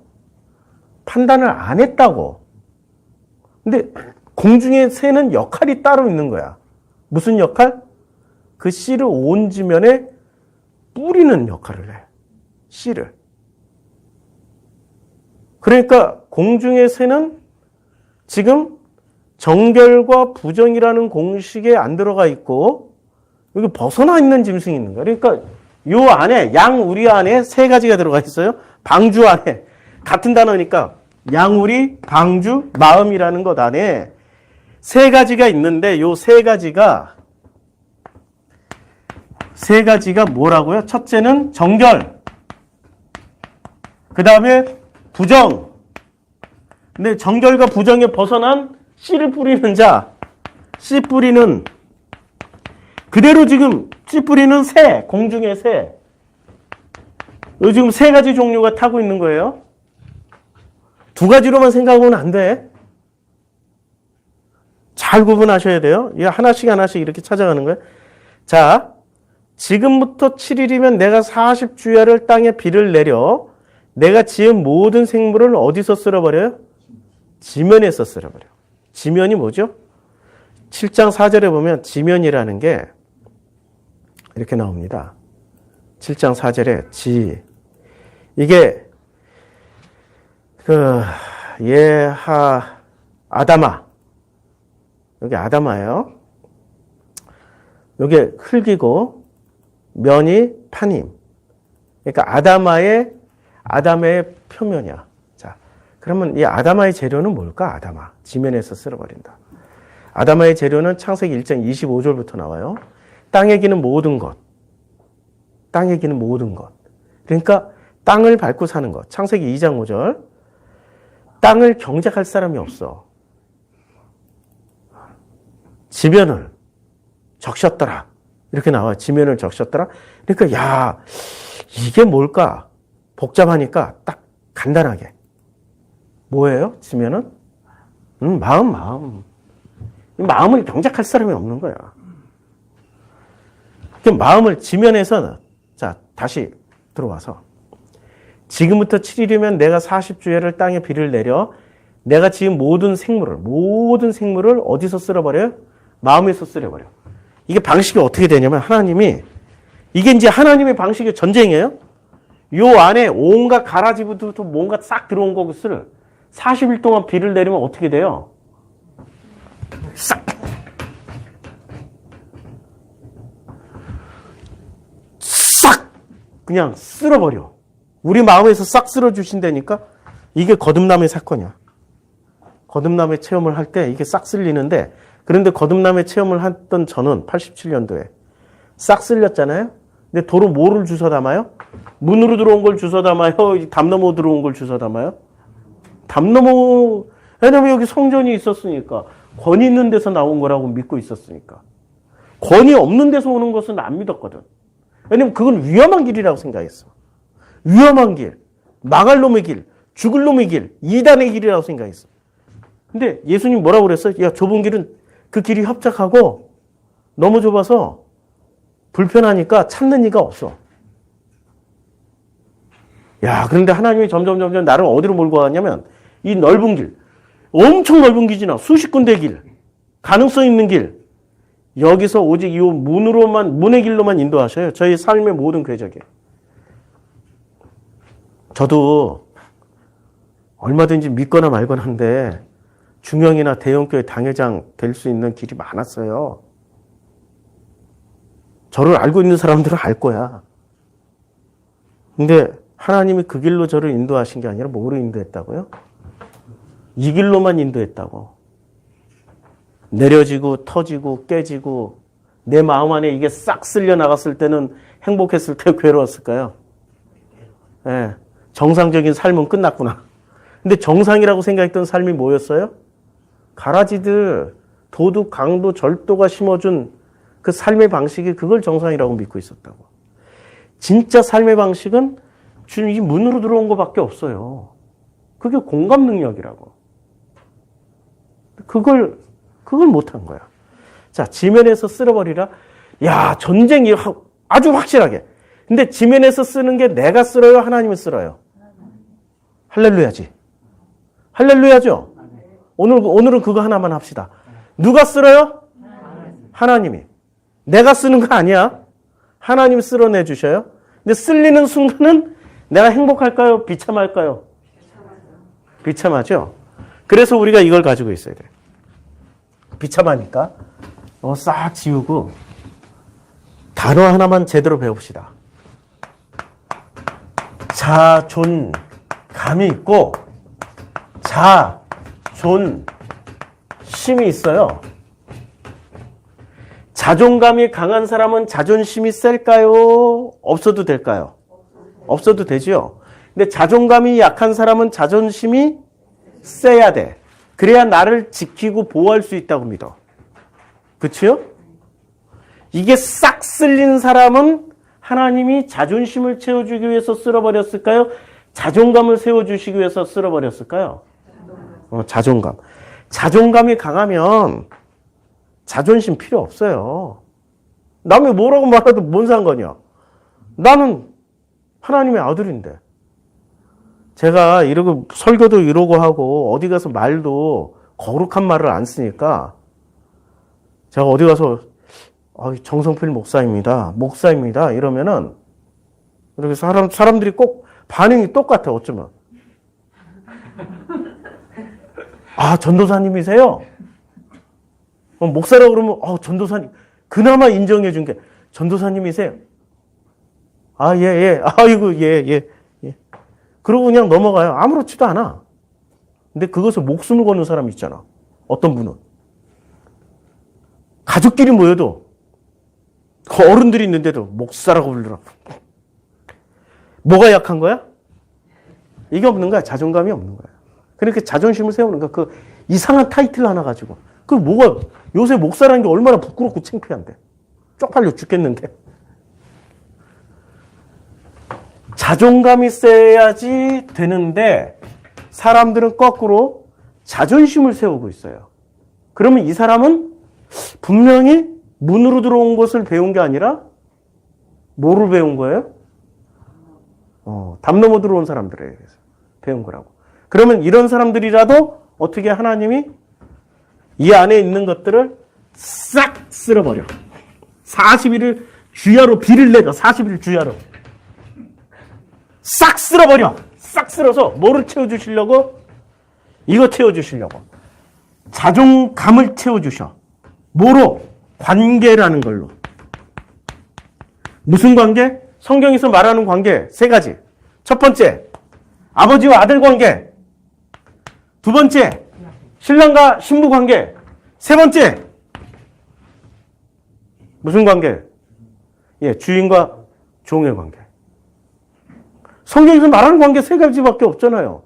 판단을 안 했다고. 근데 공중의 새는 역할이 따로 있는 거야. 무슨 역할? 그 씨를 온 지면에 뿌리는 역할을 해. 씨를. 그러니까 공중의 새는 지금 정결과 부정이라는 공식에 안 들어가 있고, 여기 벗어나 있는 짐승이 있는 거야. 그러니까 요 안에, 양우리 안에 3가지가 들어가 있어요. 방주 안에. 같은 단어니까 양우리, 방주, 마음이라는 것 안에 3가지가 있는데, 요 3가지가 뭐라고요? 첫째는 정결. 그 다음에 부정. 근데 정결과 부정에 벗어난 씨를 뿌리는 자, 씨 뿌리는, 그대로 지금 씨 뿌리는 새, 공중의 새. 요 지금 3가지 종류가 타고 있는 거예요. 두 가지로만 생각하면 안 돼. 잘 구분하셔야 돼요. 이거 하나씩 하나씩 이렇게 찾아가는 거예요. 자, 지금부터 7일이면 내가 40주야를 땅에 비를 내려 내가 지은 모든 생물을 어디서 쓸어버려요? 지면에서 쓸어버려요. 지면이 뭐죠? 7장 4절에 보면 지면이라는 게 이렇게 나옵니다. 7장 4절에 이게 아다마, 여기 아다마예요. 여기 흙이고 면이 파님. 그러니까 아담의 표면이야. 자, 그러면 이 아다마의 재료는 뭘까? 아다마, 지면에서 쓸어버린다. 아다마의 재료는 창세기 1장 25절부터 나와요. 땅에 기는 모든 것. 땅에 기는 모든 것. 그러니까 땅을 밟고 사는 것. 창세기 2장 5절. 땅을 경작할 사람이 없어. 지면을 적셨더라. 이렇게 나와요. 지면을 적셨더라. 그러니까 야, 이게 뭘까? 복잡하니까 딱 간단하게. 뭐예요? 지면은? 마음. 마음을 경작할 사람이 없는 거야. 마음을 지면에서 자, 다시 들어와서 지금부터 7일이면 내가 40주야를 땅에 비를 내려 내가 지은 모든 생물을 어디서 쓸어버려요? 마음에서 쓸어버려. 이게 방식이 어떻게 되냐면 이게 이제 하나님의 방식의 전쟁이에요. 요 안에 온갖 가라지부터 뭔가 싹 들어온 것을 40일 동안 비를 내리면 어떻게 돼요? 싹! 그냥 쓸어버려. 우리 마음에서 싹 쓸어주신다니까 이게 거듭남의 사건이야. 거듭남의 체험을 할 때 이게 싹 쓸리는데 그런데 거듭남의 체험을 했던 저는 87년도에 싹 쓸렸잖아요. 근데 도로 뭐를 주워 담아요? 문으로 들어온 걸 주워 담아요? 담 넘어 들어온 걸 주워 담아요? 담 넘어, 왜냐면 여기 성전이 있었으니까. 권위 있는 데서 나온 거라고 믿고 있었으니까. 권위 없는 데서 오는 것은 안 믿었거든. 왜냐면 그건 위험한 길이라고 생각했어. 위험한 길, 망할 놈의 길, 죽을 놈의 길, 이단의 길이라고 생각했어. 근데 예수님 뭐라고 그랬어요? 야, 좁은 길은 그 길이 협착하고 너무 좁아서 불편하니까 찾는 이가 없어. 야, 그런데 하나님이 점점 나를 어디로 몰고 가냐면 이 넓은 길, 엄청 넓은 길이나 수십 군데 길, 가능성 있는 길, 여기서 오직 이 문의 길로만 인도하셔요. 저희 삶의 모든 궤적에. 저도 얼마든지 믿거나 말거나 한데 중형이나 대형교회 당회장 될 수 있는 길이 많았어요. 저를 알고 있는 사람들은 알 거야. 근데 하나님이 그 길로 저를 인도하신 게 아니라 뭐로 인도했다고요? 이 길로만 인도했다고. 내려지고 터지고 깨지고 내 마음 안에 이게 싹 쓸려 나갔을 때는 행복했을 때 괴로웠을까요? 네, 정상적인 삶은 끝났구나. 근데 정상이라고 생각했던 삶이 뭐였어요? 가라지들, 도둑, 강도, 절도가 심어준 그 삶의 방식이 그걸 정상이라고 믿고 있었다고. 진짜 삶의 방식은 주님 이 문으로 들어온 것밖에 없어요. 그게 공감 능력이라고. 그걸 못한 거야. 자, 지면에서 쓸어버리라. 야, 전쟁이 아주 확실하게. 근데 지면에서 쓰는 게 내가 쓸어요? 하나님이 쓸어요? 할렐루야지. 할렐루야죠? 오늘은 그거 하나만 합시다. 누가 쓸어요? 하나님이. 내가 쓰는 거 아니야. 하나님이 쓸어내 주셔요. 근데 쓸리는 순간은 내가 행복할까요? 비참할까요? 비참하죠? 그래서 우리가 이걸 가지고 있어야 돼요. 비참하니까 싹 지우고 단어 하나만 제대로 배웁시다. 자존감이 있고 자존심이 있어요. 자존감이 강한 사람은 자존심이 셀까요? 없어도 될까요? 없어도 되지요. 근데 자존감이 약한 사람은 자존심이 세야 돼. 그래야 나를 지키고 보호할 수 있다고 믿어. 그치요? 이게 싹 쓸린 사람은 하나님이 자존심을 채워주기 위해서 쓸어버렸을까요? 자존감을 세워주시기 위해서 쓸어버렸을까요? 자존감. 자존감이 강하면 자존심 필요 없어요. 남이 뭐라고 말해도 뭔 상관이야. 나는 하나님의 아들인데. 제가 이러고 설교도 이러고 하고 어디 가서 말도 거룩한 말을 안 쓰니까 제가 어디 가서 정성필 목사입니다 이러면은 이렇게 사람들이 꼭 반응이 똑같아. 어쩌면 전도사님이세요? 목사라고 그러면 전도사님 그나마 인정해 준 게 전도사님이세요? 예. 아이고 예. 그러고 그냥 넘어가요. 아무렇지도 않아. 근데 그것을 목숨을 거는 사람이 있잖아. 어떤 분은 가족끼리 모여도 어른들이 있는데도 목사라고 부르라고. 뭐가 약한 거야? 이게 없는 거야. 자존감이 없는 거야. 그러니까 자존심을 세우는 거야. 그 이상한 타이틀 하나 가지고. 그 뭐가 요새 목사라는 게 얼마나 부끄럽고 창피한데. 쪽팔려 죽겠는데. 자존감이 세야지 되는데 사람들은 거꾸로 자존심을 세우고 있어요. 그러면 이 사람은 분명히 문으로 들어온 것을 배운 게 아니라 뭐를 배운 거예요? 담 넘어 들어온 사람들에 배운 거라고. 그러면 이런 사람들이라도 어떻게 하나님이 이 안에 있는 것들을 싹 쓸어버려. 40일을 주야로 비를 내려. 40일 주야로. 싹 쓸어버려. 싹 쓸어서 뭐를 채워주시려고? 이거 채워주시려고. 자존감을 채워주셔. 뭐로? 관계라는 걸로. 무슨 관계? 성경에서 말하는 관계 세 가지. 첫 번째, 아버지와 아들 관계. 두 번째, 신랑과 신부 관계. 세 번째, 무슨 관계? 주인과 종의 관계. 성경에서 말하는 관계 세 가지밖에 없잖아요.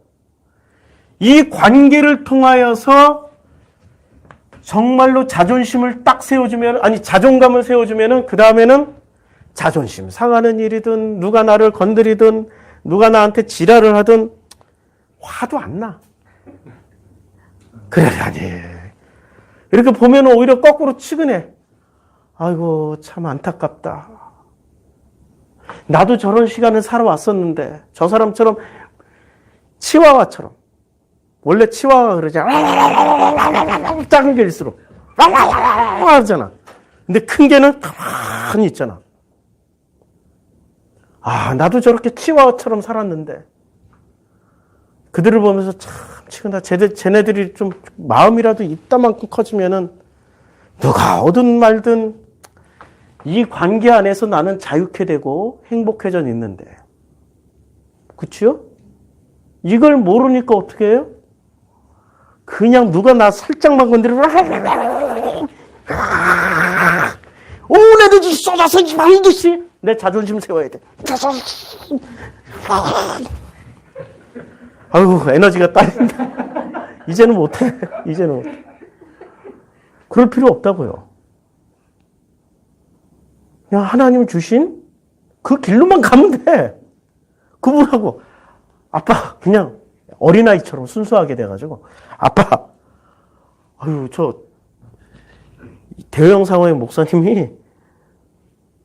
이 관계를 통하여서 정말로 자존심을 딱 세워주면, 자존감을 세워주면은, 그 다음에는 자존심 상하는 일이든, 누가 나를 건드리든, 누가 나한테 지랄을 하든, 화도 안 나. 그러다니. 이렇게 보면 오히려 거꾸로 치근해. 아이고, 참 안타깝다. 나도 저런 시간을 살아왔었는데, 저 사람처럼, 치와와처럼. 원래 치와가 그러잖아. 작은 개일수록. 하잖아. 근데 큰 개는 가만히 있잖아. 나도 저렇게 치와와처럼 살았는데. 그들을 보면서 참, 치근다. 쟤네들이 좀 마음이라도 이따만큼 커지면은, 누가 오든 말든, 이 관계 안에서 나는 자유케 되고 행복해져 있는데. 그치요? 이걸 모르니까 어떻게 해요? 그냥 누가 나 살짝만 건드리면 온 에너지 쏟아서 말듯이 내 자존심 세워야 돼. 아유, 에너지가 딸린다. 이제는 못해. 이제는 못해. 그럴 필요 없다고요. 그냥 하나님 주신 그 길로만 가면 돼. 그분하고 아빠 그냥 어린아이처럼 순수하게 돼가지고 아빠 저 대형 상황의 목사님이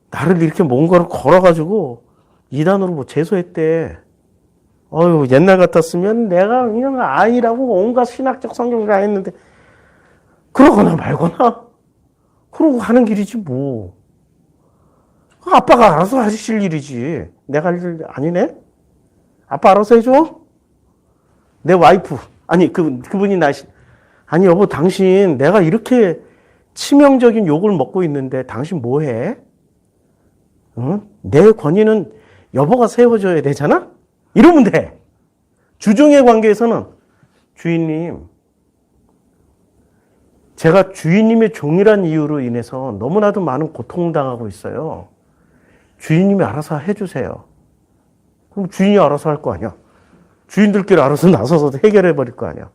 나를 이렇게 뭔가를 걸어가지고 이단으로 뭐 제소했대. 옛날 같았으면 내가 그냥 아니라고 온갖 신학적 성경을 다 했는데 그러거나 말거나 그러고 가는 길이지 뭐. 아빠가 알아서 하실 일이지. 내가 할 일 아니네? 아빠 알아서 해줘? 내 와이프. 그분이 아니, 여보, 당신, 내가 이렇게 치명적인 욕을 먹고 있는데, 당신 뭐 해? 응? 내 권위는 여보가 세워줘야 되잖아? 이러면 돼. 주종의 관계에서는, 주인님, 제가 주인님의 종이란 이유로 인해서 너무나도 많은 고통을 당하고 있어요. 주인님이 알아서 해주세요. 그럼 주인이 알아서 할 거 아니야. 주인들끼리 알아서 나서서 해결해버릴 거 아니야.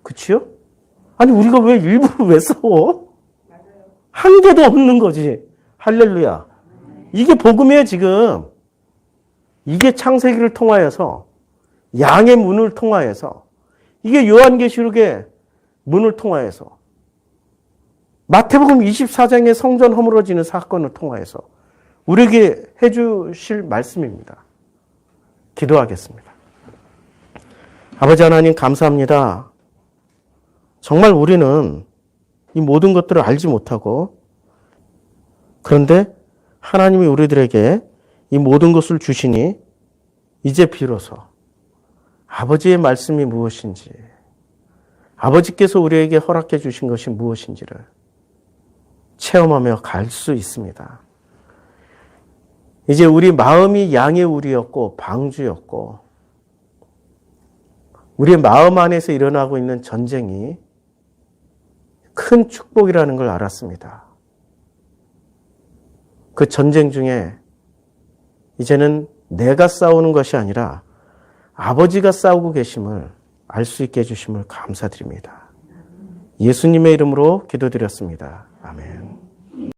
그치요? 우리가 왜 일부러 왜 싸워? 한 개도 없는 거지. 할렐루야. 이게 복음이에요, 지금. 이게 창세기를 통하여서, 양의 문을 통하여서, 이게 요한계시록의 문을 통하여서 마태복음 24장의 성전 허물어지는 사건을 통하여서 우리에게 해주실 말씀입니다. 기도하겠습니다. 아버지 하나님 감사합니다. 정말 우리는 이 모든 것들을 알지 못하고 그런데 하나님이 우리들에게 이 모든 것을 주시니 이제 비로소 아버지의 말씀이 무엇인지 아버지께서 우리에게 허락해 주신 것이 무엇인지를 체험하며 갈 수 있습니다. 이제 우리 마음이 양의 우리였고 방주였고 우리의 마음 안에서 일어나고 있는 전쟁이 큰 축복이라는 걸 알았습니다. 그 전쟁 중에 이제는 내가 싸우는 것이 아니라 아버지가 싸우고 계심을 알 수 있게 해주심을 감사드립니다. 예수님의 이름으로 기도드렸습니다. 아멘.